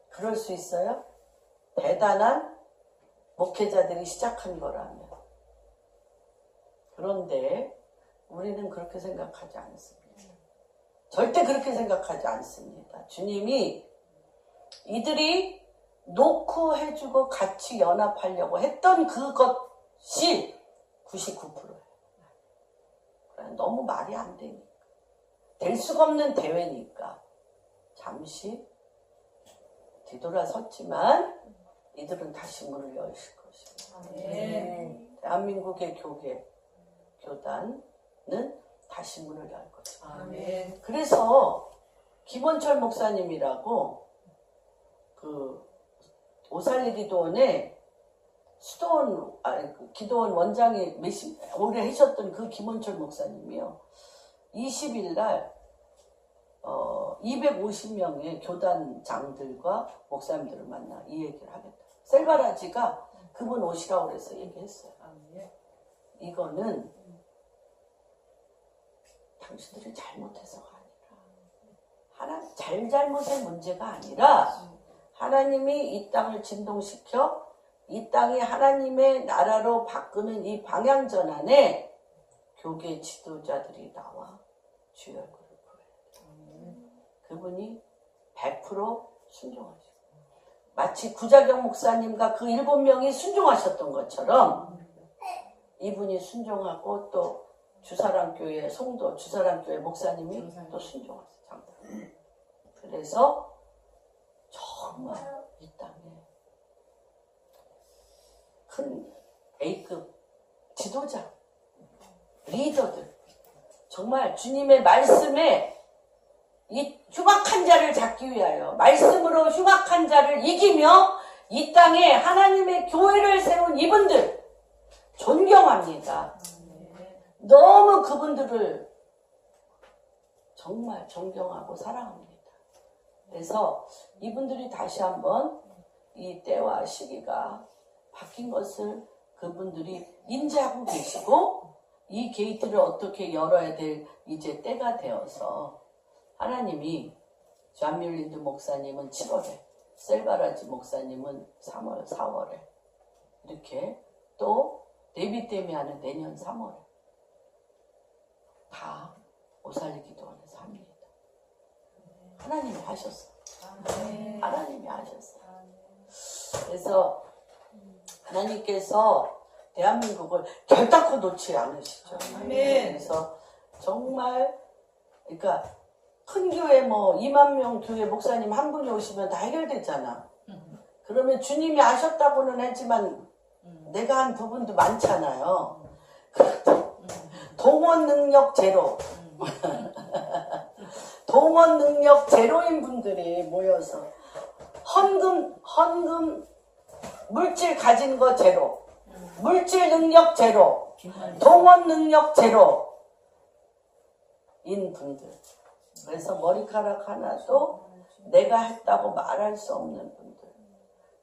그럴 수 있어요? 대단한 목회자들이 시작한 거라면. 그런데 우리는 그렇게 생각하지 않습니다. 절대 그렇게 생각하지 않습니다. 주님이 이들이 놓고 해주고 같이 연합하려고 했던 그것이 99%예요. 너무 말이 안 되니까. 될 수가 없는 대회니까. 잠시 뒤돌아섰지만 이들은 다시 문을 여실 것입니다. 대한민국의 교단은 다시 문을 열 것입니다. 그래서 김원철 목사님이라고 그 오살리 기도원에 기도원 원장이 오래 하셨던 그 김원철 목사님이요. 20일 날 250명의 교단장들과 목사님들을 만나 이 얘기를 하겠다. 셀바라지가 그분 오시라고 그래서 얘기했어요. 이거는 당신들이 잘못해서가 아니라 잘못의 문제가 아니라 하나님이 이 땅을 진동시켜 이 땅이 하나님의 나라로 바꾸는 이 방향전환에 교계 지도자들이 나와 주의 얼굴을 보여요. 그분이 100% 순종하시고 마치 구자경 목사님과 그 7명이 순종하셨던 것처럼 이분이 순종하고 또 주사랑교회 성도 주사랑교회 목사님이 또 순종하셨어요. 그래서 정말 이 땅에 큰 A급 지도자, 리더들 정말 주님의 말씀에 이 흉악한 자를 잡기 위하여 말씀으로 흉악한 자를 이기며 이 땅에 하나님의 교회를 세운 이분들 존경합니다. 너무 그분들을 정말 존경하고 사랑합니다. 그래서 이분들이 다시 한번 이 때와 시기가 바뀐 것을 그분들이 인지하고 계시고 이 게이트를 어떻게 열어야 될 이제 때가 되어서 하나님이 존 뮬린드 목사님은 7월에 셀바라지 목사님은 3월, 4월에 이렇게 또 데이비드 데미안은 내년 3월에 다 오살리 기도원에서 합니다. 하나님이 하셨어요. 하나님이 하셨어요. 그래서 하나님께서 대한민국을 결단코 놓지 않으시죠. 그래서 정말 그러니까 큰 교회 2만 명 교회 목사님 한 분이 오시면 다 해결되잖아. 그러면 주님이 아셨다고는 했지만 내가 한 부분도 많잖아요. 동원 능력 제로. 동원 능력 제로인 분들이 모여서 헌금 물질 가진 거 제로, 물질 능력 제로, 동원 능력 제로인 분들. 그래서 머리카락 하나도 내가 했다고 말할 수 없는 분들.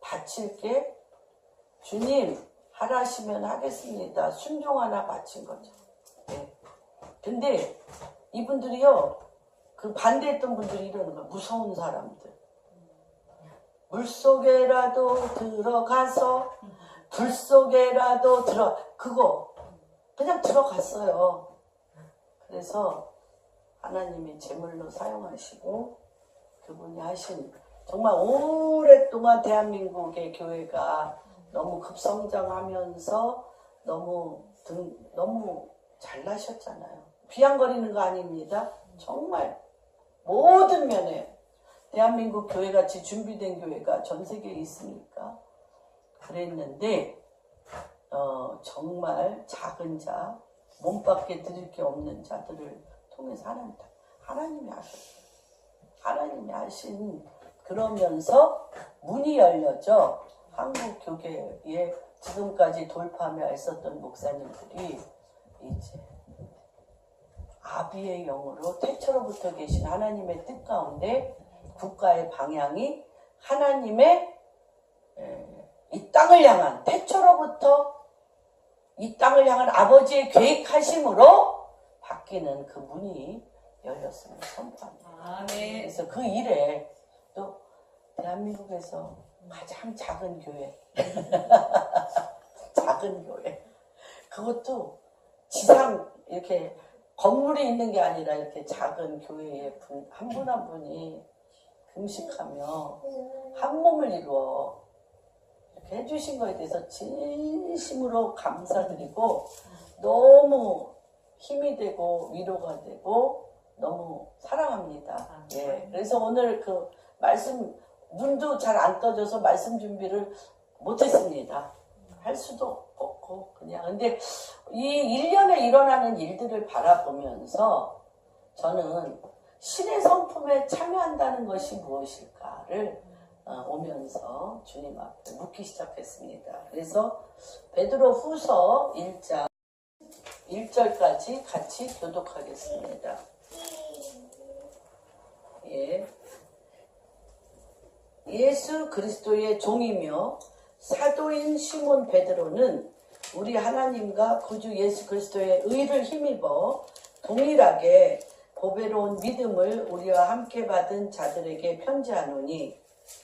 바칠게 주님 하라시면 하겠습니다. 순종 하나 바친 거죠. 네. 근데 이분들이요 그 반대했던 분들이 이러는 거야. 무서운 사람들. 물속에라도 들어가서 불 속에라도 그거 그냥 들어갔어요. 그래서 하나님이 제물로 사용하시고 그분이 하신 정말 오랫동안 대한민국의 교회가 너무 급성장하면서 너무 잘나셨잖아요. 비양거리는 거 아닙니다. 정말 모든 면에 대한민국 교회같이 준비된 교회가 전 세계에 있으니까 그랬는데 정말 작은 자, 몸밖에 드릴 게 없는 자들을 통해서 하나님이 하셨어요. 하나님이 하신 그러면서 문이 열려져 한국 교계에 지금까지 돌파하며 애썼던 목사님들이 이제 아비의 영으로 태초로부터 계신 하나님의 뜻 가운데 국가의 방향이 하나님의 이 땅을 향한 태초로부터 이 땅을 향한 아버지의 계획하심으로 바뀌는 그 문이 열렸음을 선포합니다. 아멘. 그래서 그 일에 또 대한민국에서 가장 작은 교회 작은 교회 그것도 지상 이렇게 건물이 있는 게 아니라 이렇게 작은 교회에 한 분 한 분이 금식하며 한 몸을 이루어 이렇게 해주신 거에 대해서 진심으로 감사드리고 너무 힘이 되고 위로가 되고 너무 사랑합니다. 예. 그래서 오늘 그 말씀 눈도 잘 안 떠져서 말씀 준비를 못했습니다. 할 수도 없고 그냥 근데 이 1년에 일어나는 일들을 바라보면서 저는 신의 성품에 참여한다는 것이 무엇일까를 오면서 주님 앞에 묻기 시작했습니다. 그래서 베드로 후서 1장 1절까지 같이 교독하겠습니다. 예. 예수 그리스도의 종이며 사도인 시몬 베드로는 우리 하나님과 구주 예수 그리스도의 의를 힘입어 동일하게 보배로운 믿음을 우리와 함께 받은 자들에게 편지하노니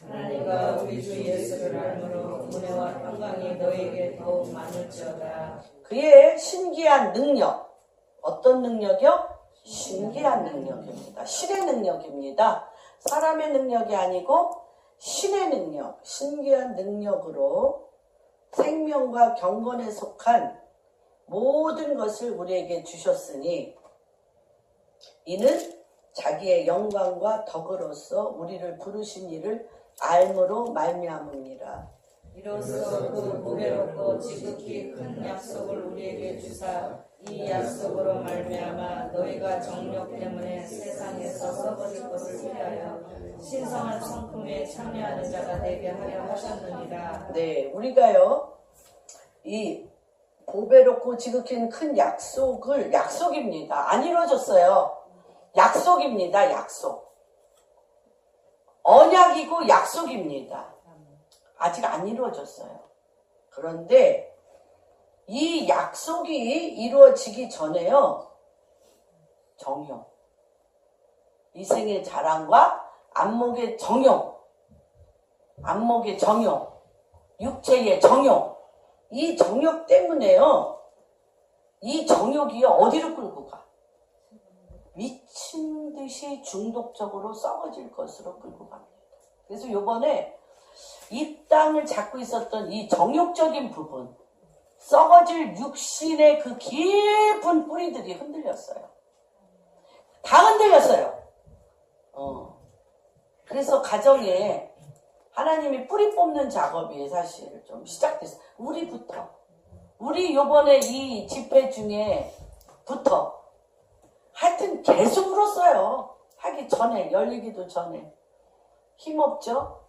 하나님과 우리 주 예수를 알므로 은혜와 평강이 너에게 더욱 많을지어다. 그의 신기한 능력 어떤 능력이요? 신기한 능력입니다. 신의 능력입니다. 사람의 능력이 아니고 신의 능력, 신기한 능력으로 생명과 경건에 속한 모든 것을 우리에게 주셨으니 이는 자기의 영광과 덕으로서 우리를 부르신 이를 알므로 말미암음이라. 이로써 그 보배롭고 지극히 큰 약속을 우리에게 주사 이 약속으로 말미암아 너희가 정욕 때문에 세상에서 썩어질 것을 피하여 신성한 성품에 참여하는 자가 되게 하려 하셨느니라. 네, 우리가요 이 보배롭고 지극히 큰 약속입니다. 안 이루어졌어요. 약속입니다. 약속. 언약이고 약속입니다. 아직 안 이루어졌어요. 그런데 이 약속이 이루어지기 전에요. 정욕. 이생의 자랑과 안목의 정욕. 안목의 정욕. 육체의 정욕. 이 정욕 때문에요. 이 정욕이 어디로 끌고 가? 미친 듯이 중독적으로 썩어질 것으로 끌고 갑니다. 그래서 요번에 이 땅을 잡고 있었던 이 정욕적인 부분, 썩어질 육신의 그 깊은 뿌리들이 흔들렸어요. 다 흔들렸어요. 그래서 가정에 하나님이 뿌리 뽑는 작업이 사실 좀 시작됐어요. 우리 요번에 이 집회 중에부터 하여튼 계속 울었어요. 하기 전에, 열리기도 전에. 힘없죠?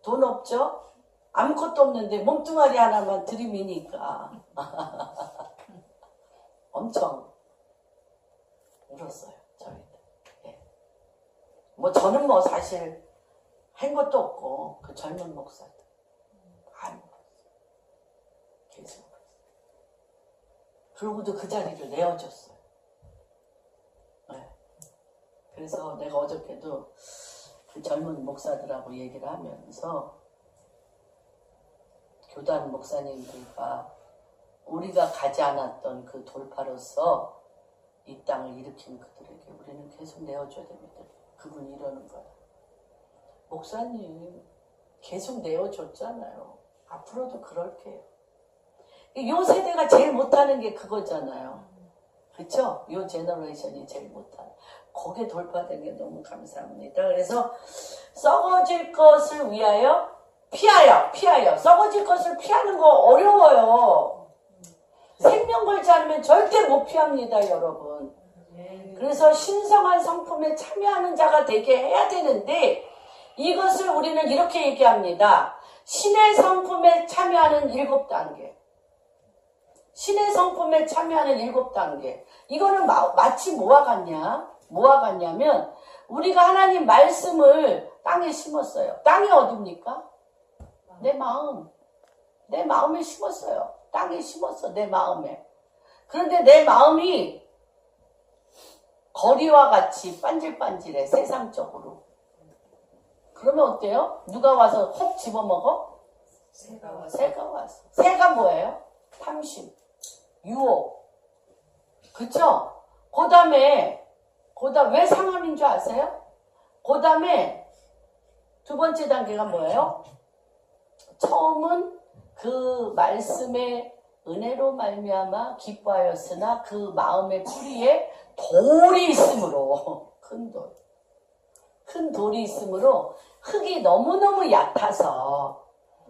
돈 없죠? 아무것도 없는데 몸뚱아리 하나만 들이미니까 엄청 울었어요. 저희들. 예. 저는 사실 한 것도 없고 그 젊은 목사들 안 울었어요. 계속 울었어요. 그러고도 그 자리를 내어줬어요. 네. 그래서 내가 어저께도 그 젊은 목사들하고 얘기를 하면서 교단 목사님들과 우리가 가지 않았던 그 돌파로서 이 땅을 일으킨 그들에게 우리는 계속 내어줘야 됩니다. 그분이 이러는 거야. 목사님 계속 내어줬잖아요. 앞으로도 그럴게요. 요 세대가 제일 못하는 게 그거잖아요. 그쵸? 요 제너레이션이 제일 못하는. 거기에 돌파된 게 너무 감사합니다. 그래서 썩어질 것을 위하여 피하여. 썩어질 것을 피하는 거 어려워요. 생명 걸지 않으면 절대 못 피합니다, 여러분. 그래서 신성한 성품에 참여하는 자가 되게 해야 되는데 이것을 우리는 이렇게 얘기합니다. 신의 성품에 참여하는 7단계. 신의 성품에 참여하는 7단계. 이거는 마치 뭐와 같냐면 우리가 하나님 말씀을 땅에 심었어요. 땅이 어딥니까? 내 마음. 내 마음에 심었어요. 땅에 심었어. 내 마음에. 그런데 내 마음이 거리와 같이 반질반질해. 세상적으로. 그러면 어때요? 누가 와서 혹 집어먹어? 새가 와서. 새가 왔어. 새가 뭐예요? 탐심, 유혹. 그쵸? 그 다음에 왜 상함인 줄 아세요? 그 다음에 두 번째 단계가 뭐예요? 처음은 그 말씀의 은혜로 말미암아 기뻐하였으나 그 마음의 뿌리에 돌이 있으므로 큰 돌이 있으므로 흙이 너무너무 얕아서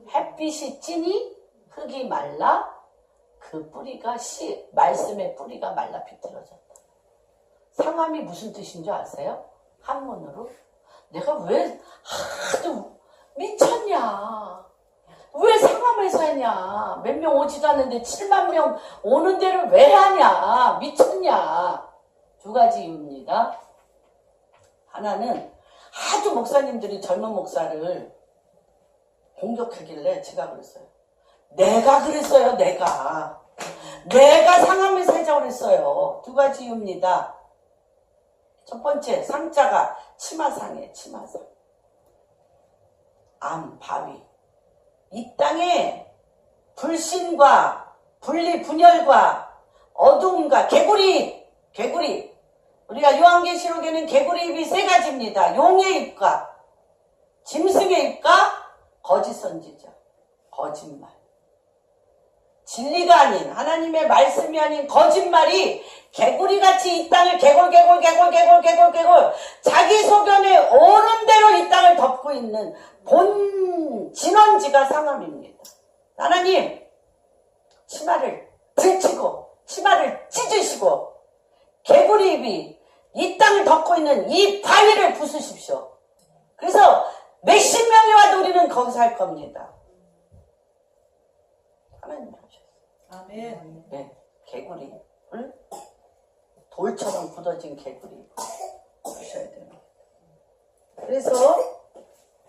햇빛이 찌니 흙이 말라 그 뿌리가 말씀의 뿌리가 말라 비틀어졌다. 상함이 무슨 뜻인 줄 아세요? 한문으로 내가 왜 하도 미쳤냐? 왜 상함에서 하냐? 몇 명 오지도 않는데 7만 명 오는 데를 왜 하냐? 미쳤냐? 두 가지 이유입니다. 하나는 하도 목사님들이 젊은 목사를 공격하길래 제가 그랬어요. 내가 그랬어요. 내가 상함에서 하자고 그랬어요. 두 가지 이유입니다. 첫 번째 상자가 치마상이에요. 치마상. 암, 바위. 이 땅에 불신과 분열과 어두움과 개구리. 우리가 요한계시록에는 개구리 입이 3가지입니다. 용의 입과 짐승의 입과 거짓 선지자, 거짓말. 진리가 아닌 하나님의 말씀이 아닌 거짓말이 개구리같이 이 땅을 개골 자기 소견에 오는 대로 이 땅을 덮고 있는 본 진원지가 상함입니다. 하나님 치마를 들치고 치마를 찢으시고 개구리 입이 이 땅을 덮고 있는 이 바위를 부수십시오. 그래서 몇십 명이 와도 우리는 거기서 할 겁니다. 하나님 하셨어요. 아멘. 네, 개구리 돌처럼 굳어진 개구리 부셔야 됩니다. 그래서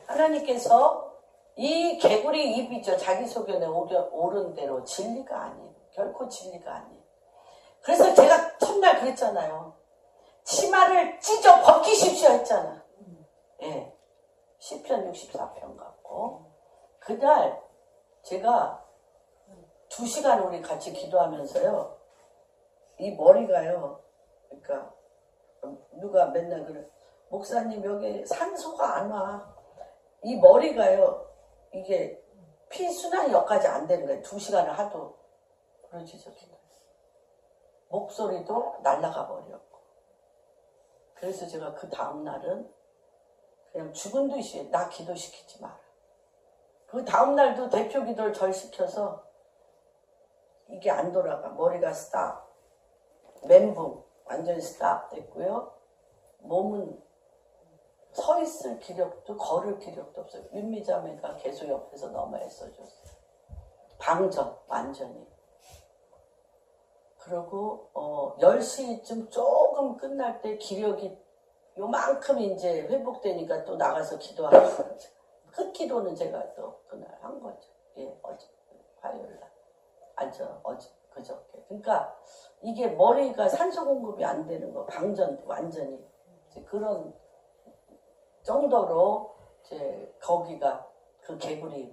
하나님께서 이 개구리 입이죠. 자기 소견에 오른 대로 진리가 아닌, 결코 진리가 아닌. 그래서 제가 첫날 그랬잖아요. 치마를 찢어 벗기십시오 했잖아. 예. 시편 64편 갖고. 그날 제가 2시간 우리 같이 기도하면서요. 이 머리가요. 그러니까 누가 맨날 그래. 목사님 여기 산소가 안 와. 이 머리가요. 이게 피순환이 여기까지 안 되는 거예요. 2시간을 하도 부르짖어 기도. 목소리도 날아가 버렸고. 그래서 제가 그 다음날은 그냥 죽은 듯이 나 기도시키지 마라. 그 다음날도 대표 기도를 절시켜서 이게 안 돌아가. 머리가 스탑. 멘붕. 완전히 스탑 됐고요. 몸은 서 있을 기력도 걸을 기력도 없어요. 윤미자매가 계속 옆에서 너무 애써줬어요. 방전 완전히. 그리고 10시쯤 조금 끝날 때 기력이 요만큼 이제 회복되니까 또 나가서 기도하는 거죠. 끝기도는 제가 또 그날 한 거죠. 예, 어제 화요일 날. 어제 그저께. 그러니까 이게 머리가 산소 공급이 안 되는 거 방전 완전히 이제 그런 정도로 이제 거기가 그 개구리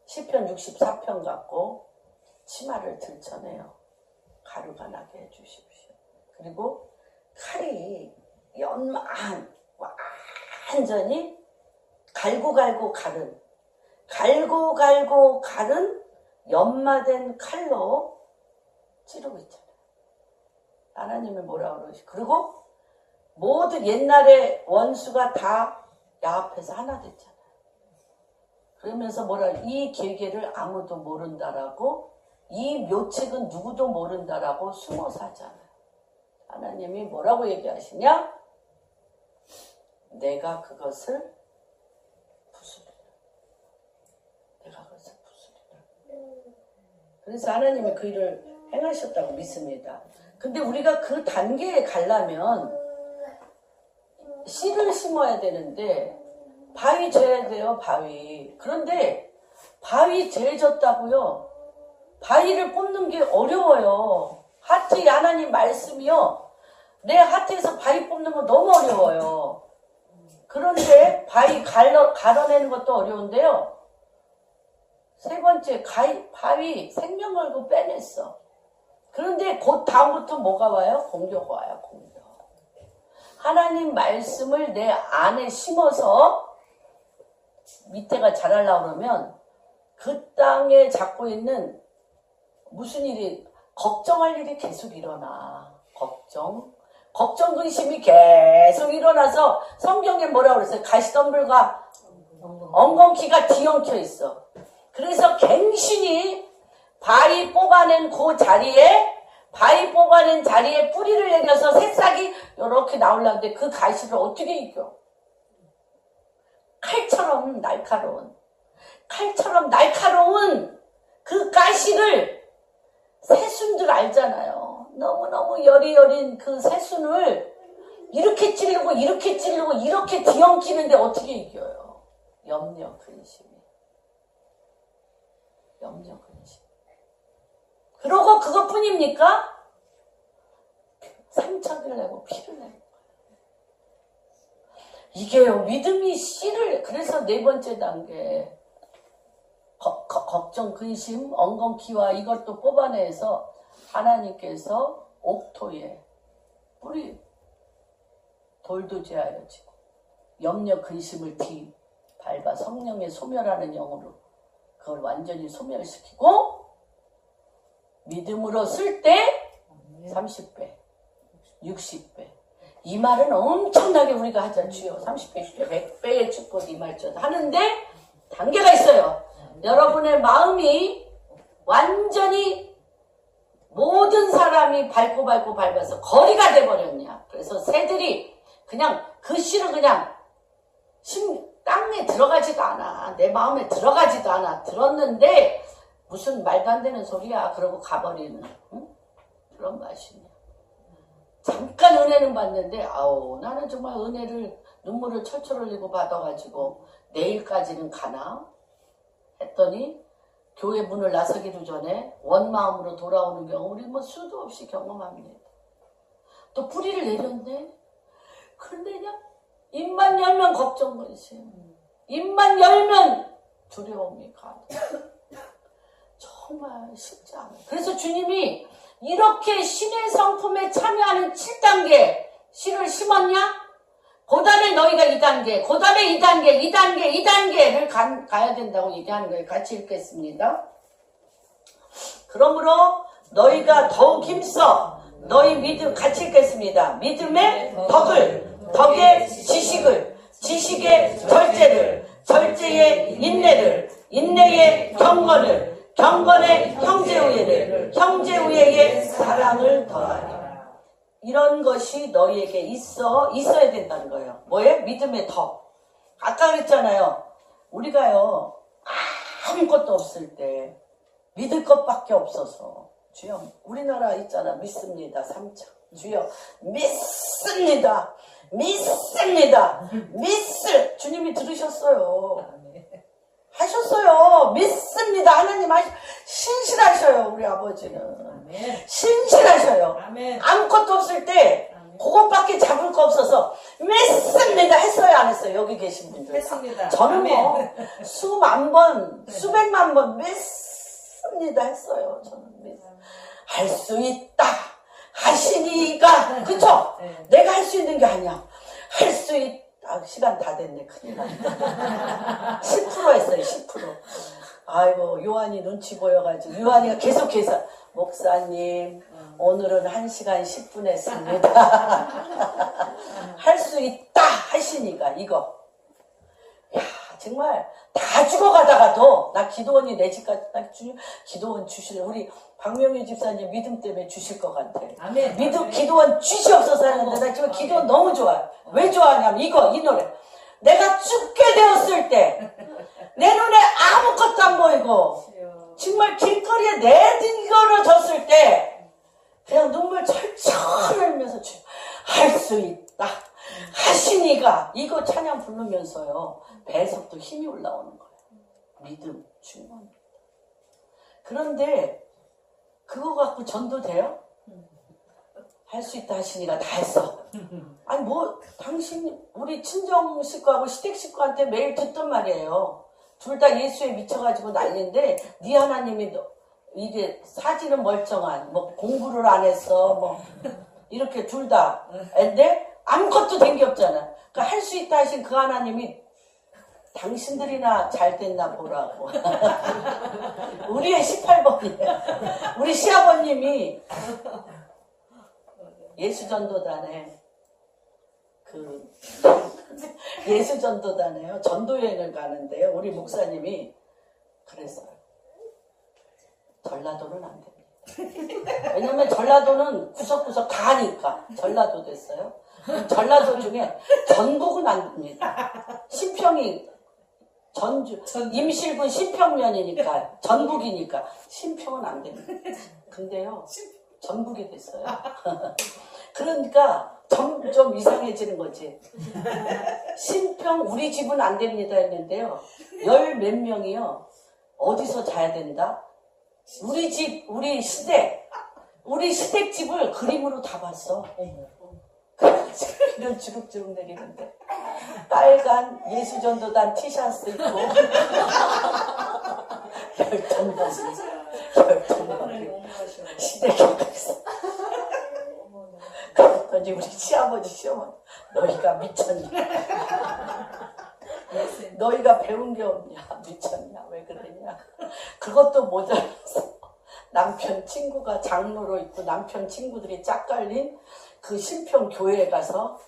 시편 64편 갖고 치마를 들쳐내요. 가루가 나게 해주십시오. 그리고 칼이 완전히 갈고 갈은 연마된 칼로 찌르고 있잖아요. 하나님이 뭐라고 그러시? 그리고 모두 옛날에 원수가 다 야합해서 하나 됐잖아요. 그러면서 이 계계를 아무도 모른다라고, 이 묘책은 누구도 모른다라고 숨어 사잖아요. 하나님이 뭐라고 얘기하시냐? 내가 그것을 부수리라. 내가 그것을 부수리라. 그래서 하나님이 그 일을 행하셨다고 믿습니다. 근데 우리가 그 단계에 가려면 씨를 심어야 되는데 바위 재야 돼요. 바위. 그런데 바위 재졌다고요. 바위를 뽑는 게 어려워요. 하트 하나님 말씀이요. 내 하트에서 바위 뽑는 거 너무 어려워요. 그런데 바위 갈아내는 것도 어려운데요. 세 번째, 바위 생명 걸고 빼냈어. 그런데 곧 다음부터 뭐가 와요? 공격 와요. 공격. 하나님 말씀을 내 안에 심어서 밑에가 자라려고 그러면 그 땅에 잡고 있는 무슨 일이, 걱정할 일이 계속 일어나. 걱정 근심이 계속 일어나서 성경에 뭐라고 그랬어요? 가시덤불과 엉겅퀴가 뒤엉켜 있어. 그래서 갱신이 바위 뽑아낸 자리에 뿌리를 내려서 새싹이 이렇게 나오려는데 그 가시를 어떻게 이겨? 칼처럼 날카로운 그 가시를 새순들 알잖아요. 너무너무 여린 그 새순을 이렇게 찌르고 이렇게 뒤엉키는데 어떻게 이겨요? 염려 근심. 그러고 그것뿐입니까? 상처를 내고 피를 내는 거예요. 이게요, 믿음이 씨를, 그래서 네 번째 단계, 걱정, 근심, 엉겅퀴와 이것도 뽑아내서 하나님께서 옥토에 뿌리, 돌도 제하여 지고, 염려, 근심을 밟아 성령의 소멸하는 영으로 그걸 완전히 소멸시키고, 믿음으로 쓸 때 30배, 60배. 이 말은 엄청나게 우리가 하자. 주여 30배, 60배, 100배의 축복 이 말처럼 하는데 단계가 있어요. 여러분의 마음이 완전히 모든 사람이 밟아서 거리가 돼버렸냐. 그래서 새들이 그냥 그 씨를 그냥 땅에 들어가지도 않아. 내 마음에 들어가지도 않아. 들었는데 무슨 말도 안 되는 소리야. 그러고 가버리는 그런 맛이냐. 잠깐 은혜는 받는데 나는 정말 은혜를 눈물을 철철 흘리고 받아가지고 내일까지는 가나? 했더니 교회 문을 나서기도 전에 원마음으로 돌아오는 경우 우리 수도 없이 경험합니다. 또 뿌리를 내렸네. 그런데 그냥 입만 열면 걱정 근심, 입만 열면 두려움이 가는. 정말 쉽지 않아요. 그래서 주님이 이렇게 신의 성품에 참여하는 7단계 씨를 심었냐? 그 다음에 너희가 2단계, 그 다음에 2단계를 가야 된다고 얘기하는 거예요. 같이 읽겠습니다. 그러므로 너희가 더욱 힘써 너희 믿음, 같이 읽겠습니다. 믿음의 덕의 지식을, 지식의 절제를, 절제의 인내를, 인내의 경건을, 경건의 형제우애를, 형제우애의 사랑을 더하라. 이런 것이 너희에게 있어야 된다는 거예요. 뭐예요? 믿음의 덕. 아까 그랬잖아요. 우리가요, 아무것도 없을 때 믿을 것밖에 없어서 주여, 우리나라 있잖아. 믿습니다. 3장. 주여, 믿습니다. 주님이 들으셨어요. 하셨어요. 믿습니다. 하나님 신실하셔요. 우리 아버지는 신실하셔요. 아무것도 없을 때 그것밖에 잡을 거 없어서 맺습니다 했어요 안 했어요? 여기 계신 분들 했습니다. 저는 뭐 아멘. 수만 번 수백만 번 맺습니다 했어요. 저는 할 수 있다 하시니까 그쵸? 네. 내가 할 수 있는 게 아니야. 할 수 있다. 시간 다 됐네. 큰일 났다. 10% 했어요. 10%. 아이고 요한이 눈치 보여가지고 요한이가 계속해서 목사님 오늘은 1시간 10분 했습니다. 할 수 있다 하시니까 이거 야 정말 다 죽어가다가도 나 기도원이 내 집까지 딱 기도원 주실 우리 박명희 집사님 믿음 때문에 주실 것 같아. 아멘. 믿음 기도원 주시옵소서 하는데 나 지금 기도원 너무 좋아요. 왜 좋아하냐면 이 노래 내가 죽게 되었을 때 내 눈에 아무것도 안 보이고 정말 길거리에 내디걸어졌을 때 그냥 눈물 철철 흘리면서 할 수 있다 하시니가 이거 찬양 부르면서요 배에서부터 힘이 올라오는 거예요. 믿음 중요합니다. 그런데 그거 갖고 전도돼요? 할 수 있다 하시니가 다 했어. 아니 뭐 당신 우리 친정 식구하고 시댁 식구한테 매일 듣던 말이에요. 둘 다 예수에 미쳐가지고 난리인데 네 하나님이 이게 사진은 멀쩡한 뭐 공부를 안 했어 뭐 이렇게 둘 다 근데 아무것도 된 게 없잖아. 그러니까 할 수 있다 하신 그 하나님이 당신들이나 잘 됐나 보라고. 우리의 18번이에요. 우리 시아버님이 예수전도단에 예수전도단에요. 전도여행을 가는데요. 우리 목사님이 그랬어요. 전라도는 안 됩니다. 왜냐면 전라도는 구석구석 다 하니까 전라도 됐어요. 전라도 중에 전북은 안 됩니다. 신평이 전주 임실군 신평면이니까 전북이니까 신평은 안 됩니다. 근데요 전북이 됐어요. 그러니까 점점 이상해지는 거지. 신평 우리 집은 안 됩니다 했는데요. 열 몇 명이요. 어디서 자야 된다? 우리 집, 우리 시댁 집을 그림으로 다 봤어. 이런 주룩주룩 내리는데 빨간 예수전도단 티셔츠 입고 열정적이 시댁에 가서 그랬더니 우리 시아버지 시어머니 너희가 미쳤냐 너희가 배운 게 없냐 미쳤냐 왜 그러냐 그것도 모자라서 남편 친구가 장로로 있고 남편 친구들이 짝 깔린 그 신평 교회에 가서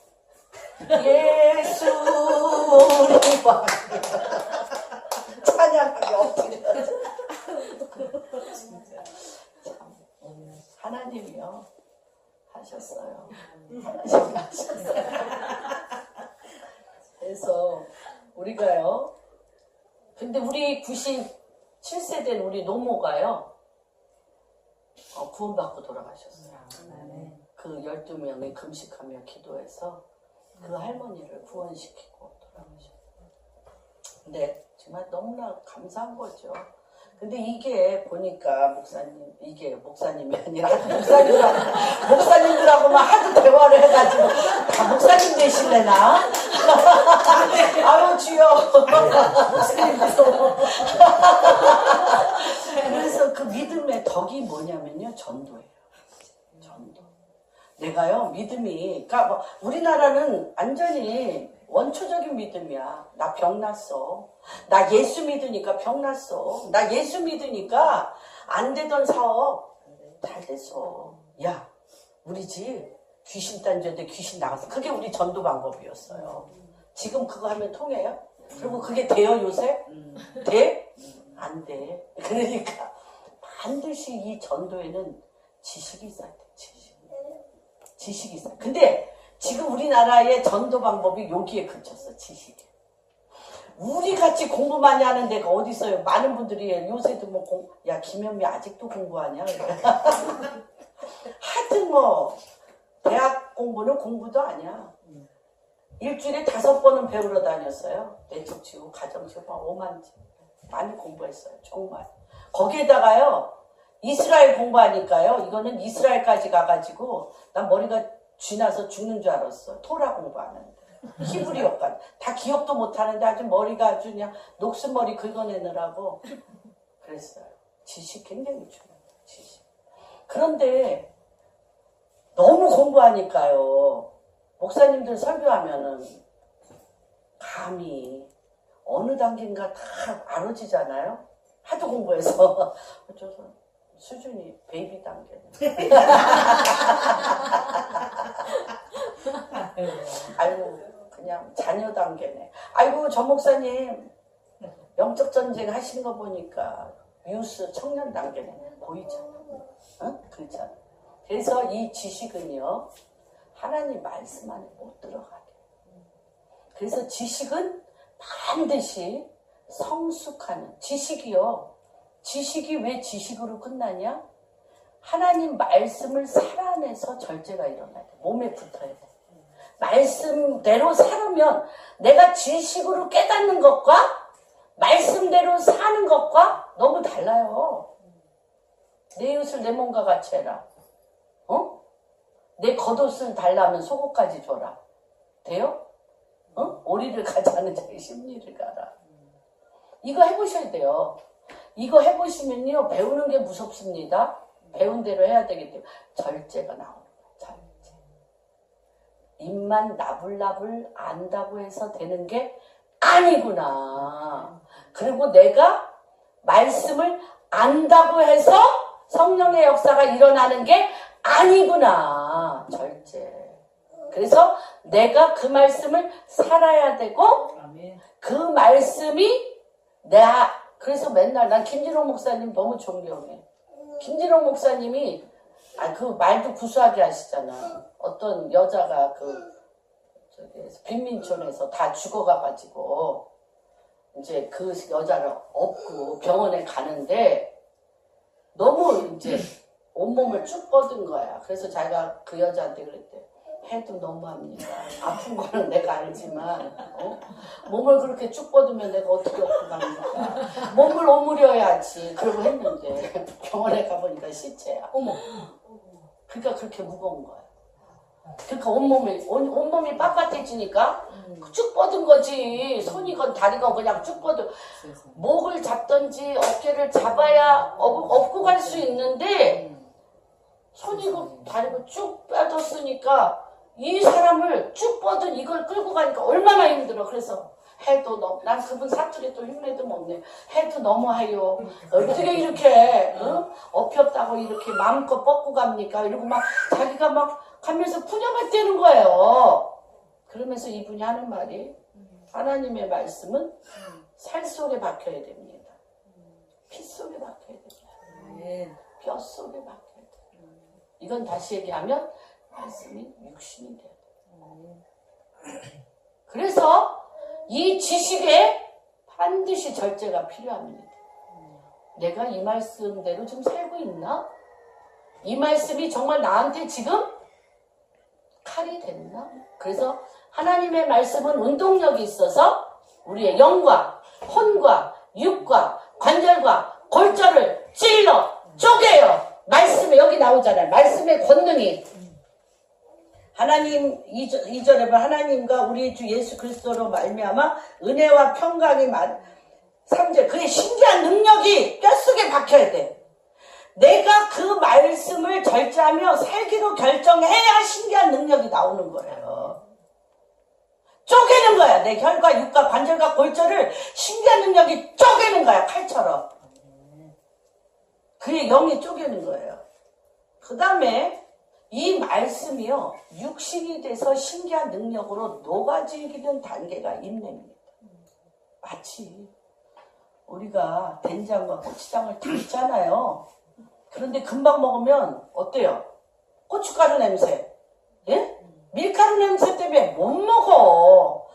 예수 우리 와 찬양하게 엎드려서 참 하나님이요 하셨어요. 하나님이 하셨어요. 그래서 우리가요 근데 우리 97세 된 우리 노모가요 구원받고 돌아가셨어요. 그 12명이 금식하며 기도해서 그 할머니를 구원시키고 돌아가셨어요. 근데 정말 너무나 감사한 거죠. 근데 이게 보니까 이게 목사님이 아니라 목사님들하고만 하도 대화를 해가지고 다 목사님 되실래나? 아유 주여. 그래서 그 믿음의 덕이 뭐냐면요 전도예요. 전도. 내가요 믿음이 그러니까 뭐 우리나라는 완전히 원초적인 믿음이야. 나 병났어. 나 예수 믿으니까 병났어. 나 예수 믿으니까 안 되던 사업 잘 됐어. 야 우리 집 귀신 딴지인데 귀신 나갔어. 그게 우리 전도 방법이었어요. 지금 그거 하면 통해요? 그리고 그게 돼요 요새? 돼? 안 돼. 그러니까 반드시 이 전도에는 지식이 있어야 돼. 지식이 있어요. 근데 지금 우리나라의 전도 방법이 여기에 그쳤어. 지식에. 우리 같이 공부 많이 하는 데가 어디 있어요? 많은 분들이 요새도 뭐 야 김현미 아직도 공부하냐? 하여튼 뭐 대학 공부는 공부도 아니야. 일주일에 5번은 배우러 다녔어요. 내적 치고 가정 치고 5만 많이 공부했어요. 정말. 거기에다가요 이스라엘 공부하니까요. 이거는 이스라엘까지 가가지고 난 머리가 쥐나서 죽는 줄 알았어. 토라 공부하는데. 히브리어까지. 다 기억도 못하는데 아주 머리가 아주 그냥 녹슨머리 긁어내느라고 그랬어요. 지식 굉장히 중요해요. 지식. 그런데 너무 공부하니까요. 목사님들 설교하면은 감이 어느 단계인가 다 알아지잖아요. 하도 공부해서 어쩌서 수준이 베이비 단계네. 아이고 그냥 자녀 단계네. 아이고 저 목사님 영적 전쟁 하시는 거 보니까 유스 청년 단계네. 보이잖아. 응? 그렇잖아. 그래서 이 지식은요 하나님 말씀 안에 못 들어가게. 그래서 지식은 반드시 성숙하는 지식이요. 지식이 왜 지식으로 끝나냐? 하나님 말씀을 살아내서 절제가 일어나야 돼. 몸에 붙어야 돼. 말씀대로 살으면 내가 지식으로 깨닫는 것과 말씀대로 사는 것과 너무 달라요. 내 이웃을 내 몸과 같이 해라. 어? 내 겉옷을 달라면 속옷까지 줘라. 돼요? 어? 오리를 가자는 자의 심리를 가라. 이거 해보셔야 돼요. 이거 해보시면요 배우는 게 무섭습니다. 배운 대로 해야 되기 때문에 절제가 나오는 거예요. 절제. 입만 나불나불 안다고 해서 되는 게 아니구나. 그리고 내가 말씀을 안다고 해서 성령의 역사가 일어나는 게 아니구나. 절제. 그래서 내가 그 말씀을 살아야 되고 그 말씀이 그래서 맨날 난 김진호 목사님 너무 존경해. 김진호 목사님이 그 말도 구수하게 하시잖아. 어떤 여자가 빈민촌에서 다 죽어가가지고 이제 그 여자를 업고 병원에 가는데 너무 이제 온몸을 쭉 뻗은 거야. 그래서 자기가 그 여자한테 그랬대. 해도 너무합니다. 아픈 거는 내가 알지만 몸을 그렇게 쭉 뻗으면 내가 어떻게 업고 갑니까? 몸을 오므려야지. 그러고 했는데 병원에 가보니까 시체야. 어머. 그러니까 그렇게 무거운 거야. 그러니까 온몸이 빳빳해지니까 쭉 뻗은 거지. 손이건 다리건 그냥 쭉 뻗은. 목을 잡든지 어깨를 잡아야 업고 갈 수 있는데 손이고 다리고 쭉 뻗었으니까 이 사람을 쭉 뻗은 이걸 끌고 가니까 얼마나 힘들어. 그래서 해도 난 그분 사투리 또 흉내도 먹네. 해도 너무해요. 어떻게 이렇게 업혔다고 이렇게 마음껏 뻗고 갑니까? 이러고 막 자기가 막 가면서 푸념을 떼는 거예요. 그러면서 이분이 하는 말이 하나님의 말씀은 살 속에 박혀야 됩니다. 피 속에 박혀야 됩니다. 뼈 속에 박혀야 됩니다. 이건 다시 얘기하면 말씀이 육신이 돼야 돼요. 그래서 이 지식에 반드시 절제가 필요합니다. 내가 이 말씀대로 좀 살고 있나? 이 말씀이 정말 나한테 지금 칼이 됐나? 그래서 하나님의 말씀은 운동력이 있어서 우리의 영과 혼과 육과 관절과 골절을 찔러 쪼개요. 말씀에 여기 나오잖아요. 말씀의 권능이 하나님 2절에 보면 하나님과 우리 주 예수 그리스도로 말미암아 은혜와 평강이 3절 그의 신기한 능력이 뼛속에 박혀야 돼. 내가 그 말씀을 절제하며 살기로 결정해야 신기한 능력이 나오는 거예요. 쪼개는 거야. 내 혈과 육과 관절과 골절을 신기한 능력이 쪼개는 거야. 칼처럼. 그의 영이 쪼개는 거예요. 그 다음에 이 말씀이요. 육신이 돼서 신기한 능력으로 녹아지는 단계가 인내입니다. 마치 우리가 된장과 고추장을 담잖아요. 그런데 금방 먹으면 어때요? 고춧가루 냄새. 예? 밀가루 냄새 때문에 못 먹어.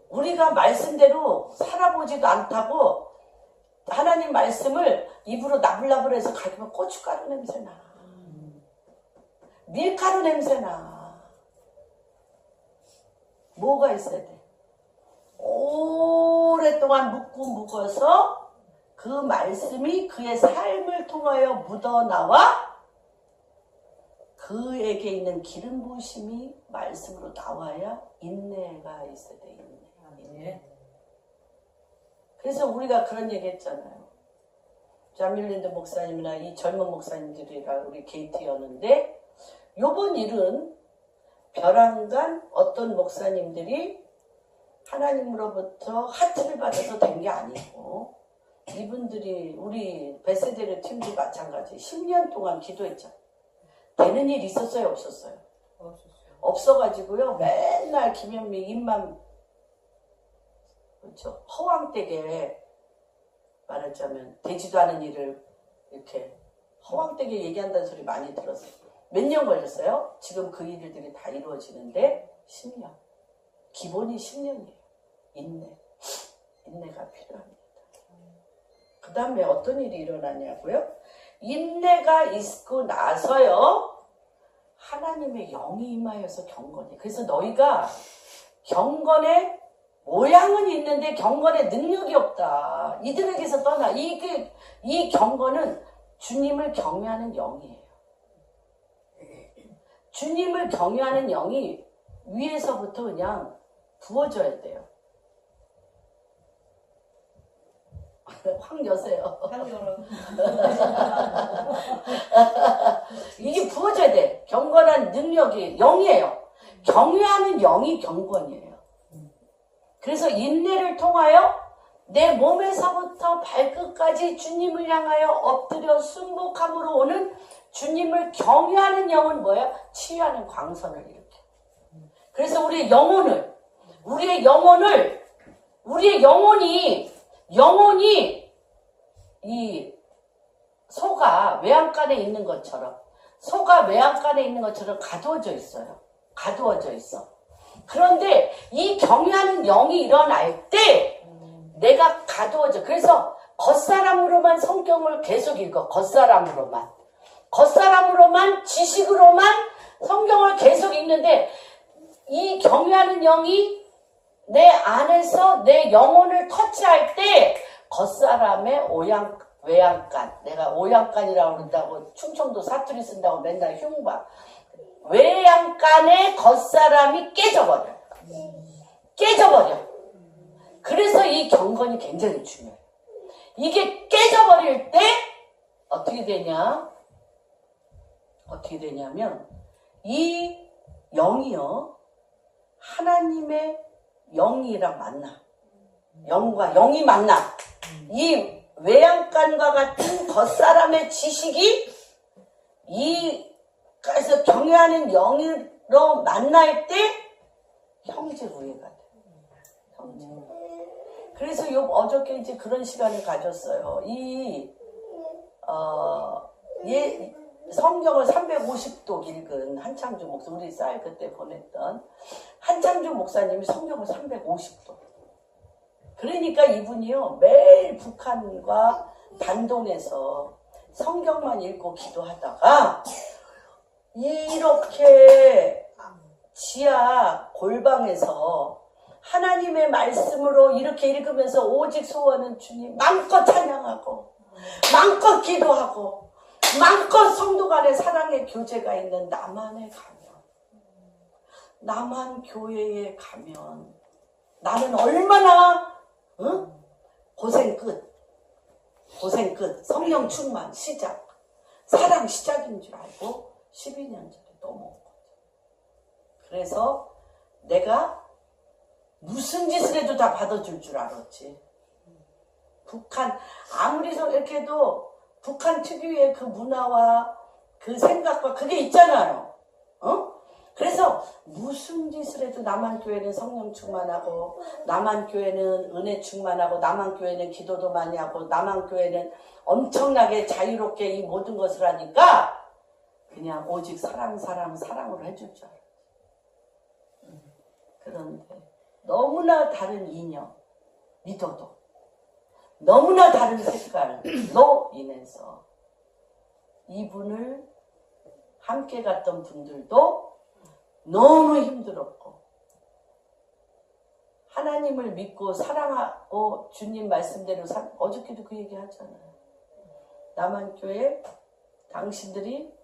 우리가 말씀대로 살아보지도 않다고 하나님 말씀을 입으로 나불나불해서 가기면 고춧가루 냄새나. 밀가루 냄새나. 뭐가 있어야 돼? 오랫동안 묵어서 그 말씀이 그의 삶을 통하여 묻어나와 그 그에게 있는 기름 부으심이 말씀으로 나와야 인내가 있어야 돼. 인내. 그래서 우리가 그런 얘기 했잖아요. 자밀랜드 목사님이나 이 젊은 목사님들이랑 우리 게이트였는데 요번 일은 벼랑간 어떤 목사님들이 하나님으로부터 하트를 받아서 된 게 아니고 이분들이 우리 베세데르 팀도 마찬가지 10년 동안 기도했죠. 되는 일 있었어요? 없었어요? 없어가지고요. 맨날 김현미 입만 그렇죠. 허황되게 말하자면 되지도 않은 일을 이렇게 허황되게 얘기한다는 소리 많이 들었어요. 몇 년 걸렸어요? 지금 그 일들이 다 이루어지는데 10년. 기본이 10년이에요. 인내가 필요합니다. 그 다음에 어떤 일이 일어나냐고요? 인내가 있고 나서요. 하나님의 영이 임하여서 경건해. 그래서 너희가 경건의 모양은 있는데 경건의 능력이 없다. 이들에게서 떠나. 이 경건은 주님을 경외하는 영이에요. 주님을 경외하는 영이 위에서부터 그냥 부어져야 돼요. 확 여세요. 이게 부어져야 돼. 경건한 능력이 영이에요. 경외하는 영이 경건이에요. 그래서 인내를 통하여 내 몸에서부터 발끝까지 주님을 향하여 엎드려 순복함으로 오는 주님을 경외하는 영은 뭐예요? 치유하는 광선을 일으켜. 그래서 우리의 영혼이 이 소가 외양간에 있는 것처럼 가두어져 있어요. 가두어져 있어. 그런데 이 경외하는 영이 일어날 때 내가 가두어져. 그래서 겉사람으로만 성경을 계속 읽어. 겉사람으로만 지식으로만 성경을 계속 읽는데 이 경외하는 영이 내 안에서 내 영혼을 터치할 때 겉사람의 외양간, 내가 오양간이라고 그런다고 충청도 사투리 쓴다고 맨날 흉봐. 외양간의 겉사람이 깨져버려. 그래서 이 경건이 굉장히 중요해요. 이게 깨져버릴 때 어떻게 되냐면 이 영이요 하나님의 영이랑 만나. 영과 영이 만나. 이 외양간과 같은 겉사람의 지식이 그래서 경외하는 영으로 만날 때 형제 우애가 돼. 형제. 그래서 어저께 이제 그런 시간을 가졌어요. 성경을 350도 읽은 한창주 목사, 우리 쌀 그때 보냈던 한창주 목사님이 성경을 350도. 그러니까 이분이요, 매일 북한과 단동에서 성경만 읽고 기도하다가 이렇게 지하 골방에서 하나님의 말씀으로 이렇게 읽으면서 오직 소원은 주님 마음껏 찬양하고 마음껏 기도하고 마음껏 성도 간의 사랑의 교제가 있는 남한 교회에 가면 나는 얼마나 고생 끝 성령 충만 시작 사랑 시작인 줄 알고 12년 전에 넘어온 거죠. 그래서 내가 무슨 짓을 해도 다 받아줄 줄 알았지. 북한 아무리 이렇게 해도 북한 특유의 그 문화와 그 생각과 그게 있잖아요. 그래서 무슨 짓을 해도 남한 교회는 성령 충만하고 남한 교회는 은혜 충만하고 남한 교회는 기도도 많이 하고 남한 교회는 엄청나게 자유롭게 이 모든 것을 하니까 그냥 오직 사랑으로 해줄 줄 알았지. 그런데 너무나 다른 인연 믿어도 너무나 다른 색깔로 인해서 이분을 함께 갔던 분들도 너무 힘들었고 하나님을 믿고 사랑하고 주님 말씀대로 어저께도 그 얘기 하잖아요. 남한교회 당신들이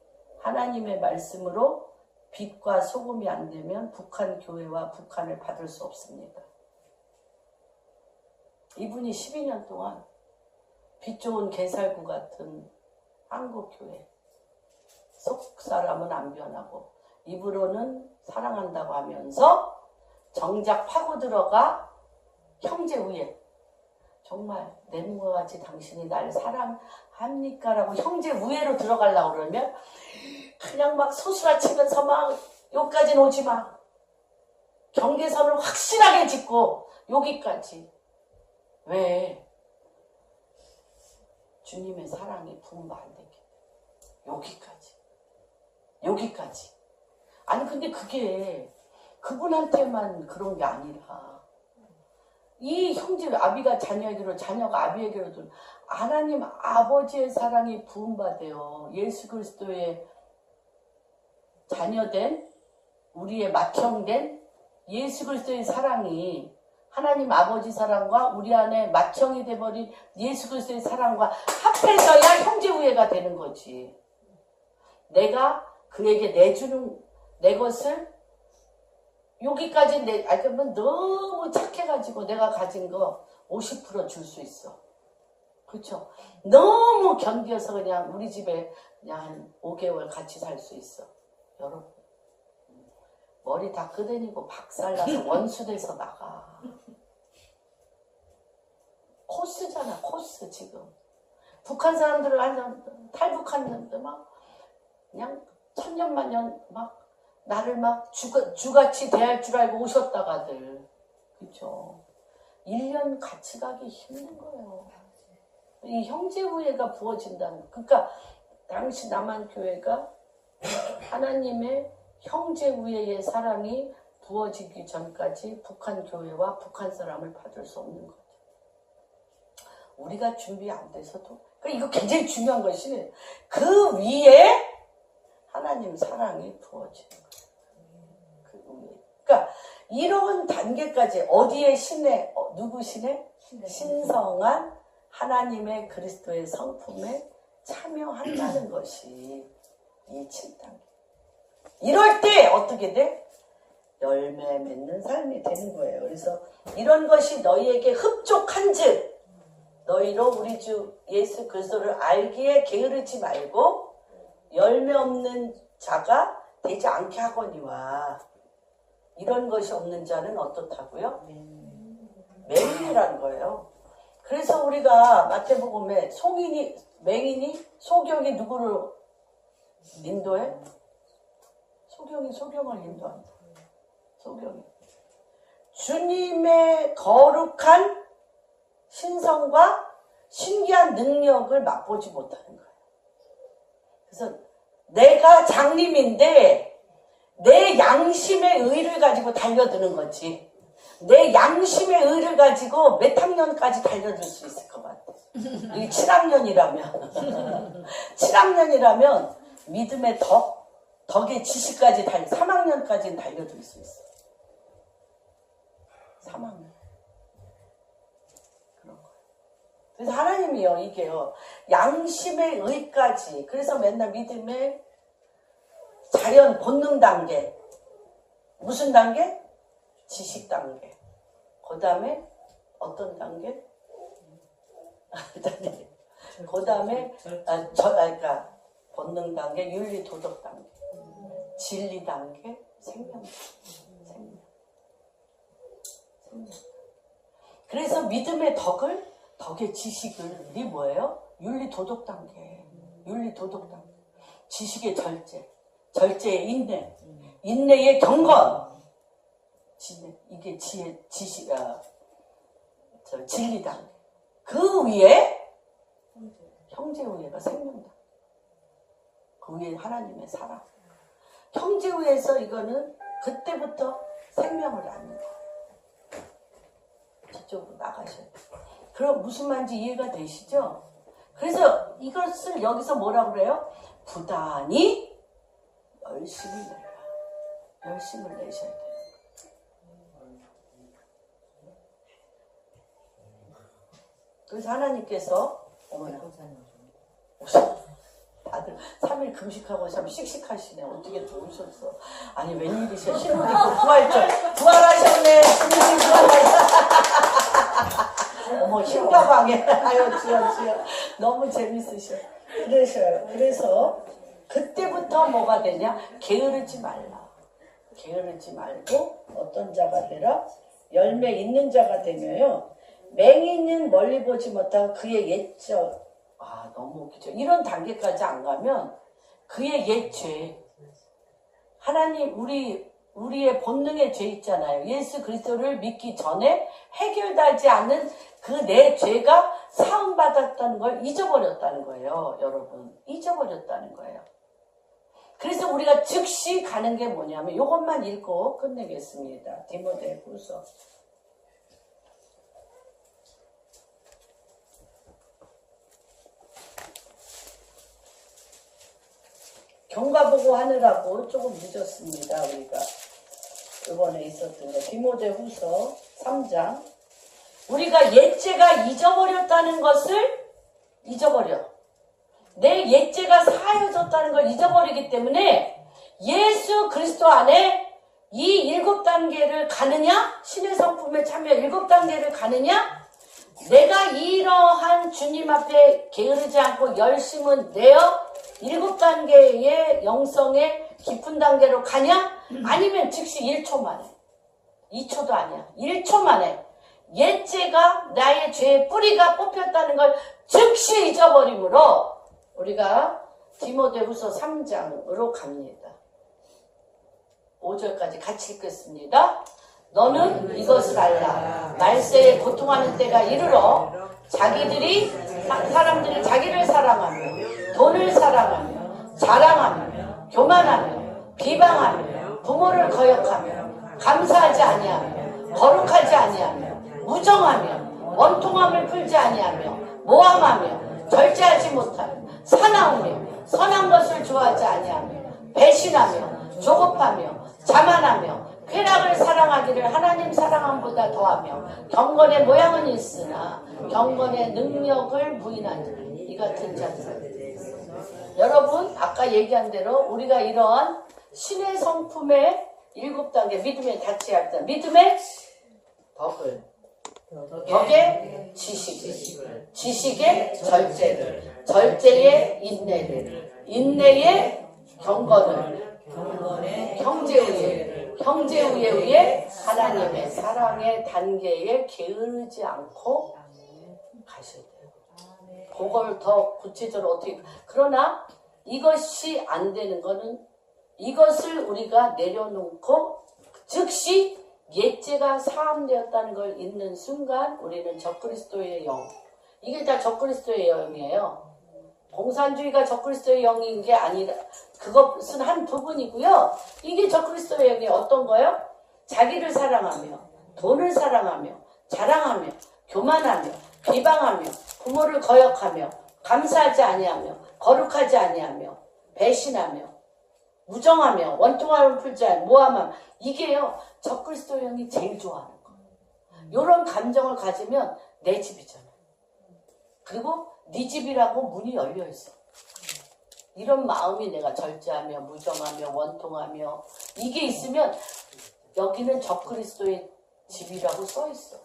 하나님의 말씀으로 빛과 소금이 안 되면 북한 교회와 북한을 받을 수 없습니다. 이분이 12년 동안 빛 좋은 개살구 같은 한국교회, 속 사람은 안 변하고 입으로는 사랑한다고 하면서 정작 파고 들어가 형제 우애, 정말 내 몸과 같이 당신이 날 사랑합니까? 라고 형제 우애로 들어가려고 그러면 그냥 막 소스라치면서 막 여기까지는 오지 마. 경계선을 확실하게 짓고 여기까지. 왜? 주님의 사랑이 부으면 안 되게. 여기까지. 아니 근데 그게 그분한테만 그런 게 아니라 이 형제 아비가 자녀에게로 자녀가 아비에게로도 하나님 아버지의 사랑이 부음받아요. 예수 그리스도의 자녀된 우리의 맏형된 예수 그리스도의 사랑이 하나님 아버지 사랑과 우리 안에 맏형이 돼버린 예수 그리스도의 사랑과 합해져야 형제 우애가 되는 거지. 내가 그에게 내주는 내 것을 여기까지 그러면 너무 착해가지고 내가 가진 거 50% 줄 수 있어. 그렇죠? 너무 견뎌서 그냥 우리 집에 그냥 한 5개월 같이 살 수 있어. 여러분 머리 다 끄덕이고 박살나서 원수돼서 나가. 코스잖아, 코스. 지금 북한 사람들을 탈북하는데 막 그냥 천년만년 막 나를 막 주같이 대할 줄 알고 오셨다가들, 그쵸? 1년 같이 가기 힘든 거예요. 이 형제 우애가 부어진다는, 그러니까 당시 남한교회가 하나님의 형제 우애의 사랑이 부어지기 전까지 북한 교회와 북한 사람을 받을 수 없는 거죠. 우리가 준비 안 돼서도, 그러니까 이거 굉장히 중요한 것이 그 위에 하나님 사랑이 부어지는 거예요. 그 위에. 그러니까 이런 단계까지 어디에 누구 신에? 신성한 하나님의 그리스도의 성품에 참여한다는 것이 이 7단계. 이럴 때 어떻게 돼? 열매 맺는 삶이 되는 거예요. 그래서 이런 것이 너희에게 흡족한 즉 너희로 우리 주 예수 그리스도를 알기에 게으르지 말고 열매 없는 자가 되지 않게 하거니와. 이런 것이 없는 자는 어떻다고요? 맹인이라는 거예요. 그래서 우리가 마태복음에 맹인이 소경이 누구를 인도해? 소경이 소경을 인도한다. 소경이. 주님의 거룩한 신성과 신기한 능력을 맛보지 못하는 거예요. 그래서 내가 장님인데 내 양심의 의를 가지고 달려드는 거지. 내 양심의 의를 가지고 몇 학년까지 달려들 수 있을 것 같아. 이게 7학년이라면 7학년이라면 믿음의 덕의 지식까지 3학년까지는 달려들 수 있어. 3학년. 그런 거예요. 그래서 하나님이요, 이게요, 양심의 의까지. 그래서 맨날 믿음의 자연 본능 단계. 무슨 단계? 지식 단계. 그 다음에 어떤 단계? 그 다음에 그러니까 본능 단계, 윤리 도덕 단계, 진리 단계, 생명. 그래서 믿음의 덕의 지식이 뭐예요? 윤리 도덕 단계. 지식의 절제의 인내, 인내의 경건. 이게 진리 단계. 그 위에 형제 우애가 생명다. 그 위에 하나님의 사랑. 형제 우애에서 이거는 그때부터 생명을 낳는 거예요. 저쪽으로 나가셔야 돼요. 그럼 무슨 말인지 이해가 되시죠? 그래서 이것을 여기서 뭐라고 그래요? 부단히 열심을 내셔야 돼요. 그래서 하나님께서 어머나 다들 3일 금식하고 참 씩씩하시네. 어떻게 좋으셨어. 아니 웬일이셔. 신혼 입고 부활하셨네. 주님 부활하셨네. 어머 흰가방에 아유 지연 너무 재밌으셔. 그래서 그때부터 뭐가 되냐? 게으르지 말라. 게으르지 말고 어떤 자가 되라? 열매 있는 자가 되며요. 맹인은 멀리 보지 못하고 그의 옛적 너무 웃기죠. 이런 단계까지 안 가면 그의 옛죄 하나님 우리의 본능의 죄 있잖아요. 예수 그리스도를 믿기 전에 해결되지 않는 그 내 죄가 사함받았다는 걸 잊어버렸다는 거예요. 여러분 잊어버렸다는 거예요. 그래서 우리가 즉시 가는 게 뭐냐면 이것만 읽고 끝내겠습니다. 디모데후서 경과 보고 하느라고 조금 늦었습니다. 우리가 이번에 있었던 거 디모데후서 3장 우리가 옛죄가 잊어버렸다는 것을 잊어버려. 내 옛죄가 사해졌다는 걸 잊어버리기 때문에 예수 그리스도 안에 이 7단계를 가느냐? 신의 성품에 참여 7단계를 가느냐? 내가 이러한 주님 앞에 게으르지 않고 열심을 내어 7단계의 영성의 깊은 단계로 가냐? 아니면 즉시 1초 만에 2초도 아니야 1초 만에 옛죄가 나의 죄의 뿌리가 뽑혔다는 걸 즉시 잊어버림으로 우리가 디모데후서 3장으로 갑니다. 5절까지 같이 읽겠습니다. 너는 이것을 알라. 말세에 고통하는 때가 이르러 사람들이 자기를 사랑하며 돈을 사랑하며 자랑하며 교만하며 비방하며 부모를 거역하며 감사하지 아니하며 거룩하지 아니하며 무정하며 원통함을 풀지 아니하며 모함하며 절제하지 못하며 사나우며 선한 것을 좋아하지 아니하며 배신하며 조급하며 자만하며 쾌락을 사랑하기를 하나님 사랑함보다 더하며 경건의 모양은 있으나 경건의 능력을 부인하니 이 같은 자들. 여러분 아까 얘기한 대로 우리가 이러한 신의 성품의 7단계 믿음의 다치할 때 믿음의 덕의 지식을 지식의 절제를 절제의 인내의 경건을 형제우에 의해 하나님의 사랑의 단계에 게으르지 않고 가셔야 돼요. 그걸 더 구체적으로 어떻게 그러나 이것이 안 되는 거는 이것을 우리가 내려놓고 즉시 옛죄가 사함되었다는 걸 잊는 순간 우리는 적그리스도의 영 이게 다 적그리스도의 영이에요. 공산주의가 적그리스도의 영인 게 아니라 그것은 한 부분이고요. 이게 적그리스도의 영이 어떤 거요? 자기를 사랑하며 돈을 사랑하며 자랑하며 교만하며 비방하며 부모를 거역하며 감사하지 아니하며 거룩하지 아니하며 배신하며 무정하며 원통함을 풀지 않으며 모함하며 이게요 적그리스도의 영이 제일 좋아하는 거예요. 이런 감정을 가지면 내 집이잖아요. 그리고 네 집이라고 문이 열려있어. 이런 마음이 내가 절제하며 무정하며 원통하며 이게 있으면 여기는 적그리스도의 집이라고 써있어.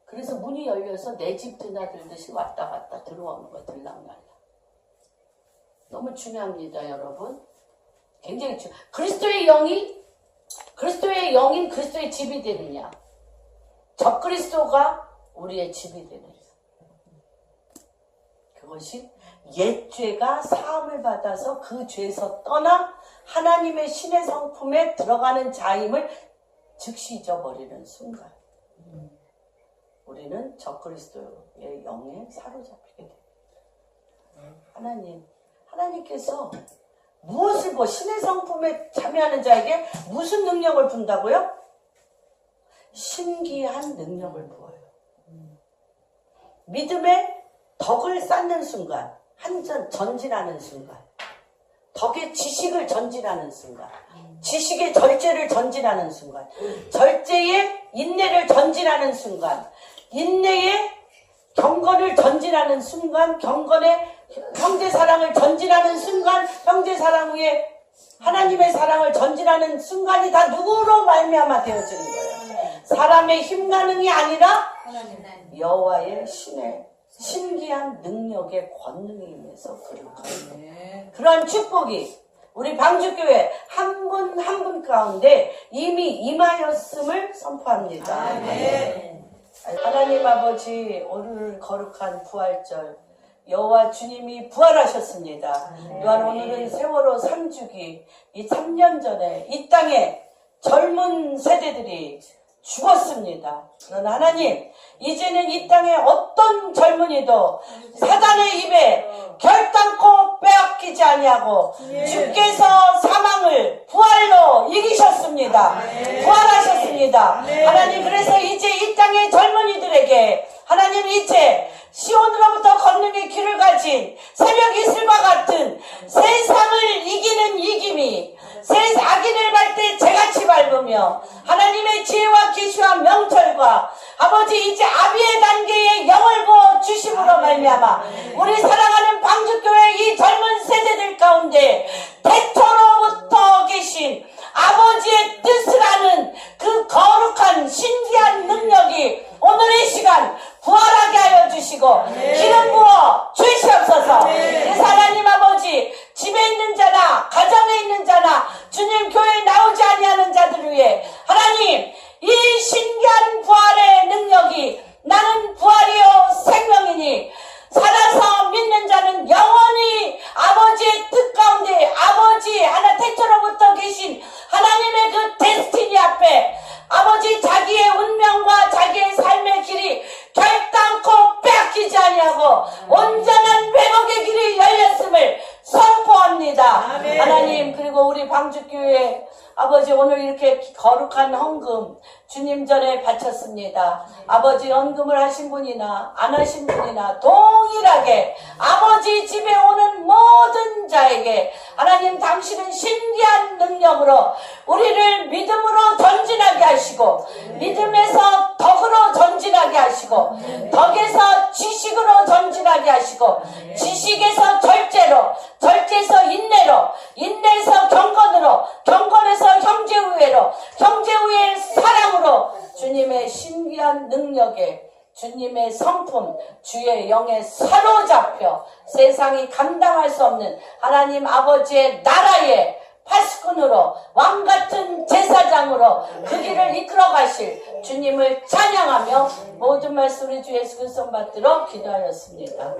그래서 문이 열려서 내 집 드나들듯이 왔다 갔다 들어오는 거 들락날락. 너무 중요합니다 여러분. 굉장히 중요해요. 그리스도의 영인 그리스도의 집이 되느냐 적그리스도가 우리의 집이 되느냐 그것이 옛죄가 사함을 받아서 그 죄에서 떠나 하나님의 신의 성품에 들어가는 자임을 즉시 잊어버리는 순간 우리는 적그리스도의 영에 사로잡히게 됩니다. 하나님께서 무엇을 신의 성품에 참여하는 자에게 무슨 능력을 준다고요? 신기한 능력을 부어요. 믿음의 덕을 쌓는 순간 전진하는 순간 덕의 지식을 전진하는 순간 지식의 절제를 전진하는 순간 절제의 인내를 전진하는 순간 인내의 경건을 전진하는 순간 경건의 형제 사랑을 전진하는 순간, 형제 사랑 위에 하나님의 사랑을 전진하는 순간이 다 누구로 말미암아 되어지는 거예요. 사람의 힘가능이 아니라 여호와의 신의 신기한 능력의 권능에 임해서 거룩한 그러한 축복이 우리 방주교회 한 분 한 분 가운데 이미 임하였음을 선포합니다. 하나님 아버지, 오늘 거룩한 부활절 여호와 주님이 부활하셨습니다. 또한 오늘은 세월호 3주기, 이 3년 전에 이 땅에 젊은 세대들이 죽었습니다. 그러나 하나님, 이제는 이 땅에 어떤 젊은이도 사단의 입에 결단코 빼앗기지 아니하고 주께서 사망을 부활로 이기셨습니다. 부활하셨습니다. 하나님, 그래서 이제 이 땅의 젊은이들에게 하나님 이제 시온으로부터 권능의 귀를 가진 새벽 이슬과 같은 세상을 이기는 이김이 악인을 밟 때 재같이 밟으며 하나님의 지혜와 계시와 명철과 아버지 이제 아비의 단계에 영을 부어 주심으로 말미암아 우리 사랑하는 방주교회 이 젊은 세대들 가운데 태초로부터 계신 아버지의 뜻을 아는 그 거룩한 신기한 능력이 오늘의 시간 부활하게 하여 주시고 기름 부어 주시옵소서. 그래서 하나님 아버지, 집에 있는 자나 가정에 있는 자나 주님 교회에 나오지 아니하는 자들을 위해 하나님, 이 신기한 부활의 능력이 나는 부활이요 생명이니 살아서 믿는 자는 영원히 아버지의 뜻 가운데 아버지 하나 태초로부터 계신 하나님의 그 데스티니 앞에 아버지 자기의 운명과 자기의 삶의 길이 결단코 빼앗기지 아니하고 온전한 회복의 길이 열렸음을 선포합니다. 하나님, 그리고 우리 방주교회 아버지 오늘 이렇게 거룩한 헌금 주님 전에 바쳤습니다. 아버지 헌금을 하신 분이나 안 하신 분이나 동일하게 아버지 집에 오는 모든 자에게 하나님 당신은 신기한 능력으로 우리를 믿음으로 전진하게 하시고 믿음에서 덕으로 전진하게 하시고 덕에서 지식으로 전진하게 하시고 지식에서 절제로 절제에서 인내로 인내에서 경건으로 경건에서 형제우애로 형제우애의 사랑으로 주님의 신기한 능력에 주님의 성품 주의 영에 사로잡혀 세상이 감당할 수 없는 하나님 아버지의 나라의 파수꾼으로 왕같은 제사장으로 그 길을 이끌어 가실 주님을 찬양하며 모든 말씀 우리 주 예수 그리스도 받들어 기도하였습니다.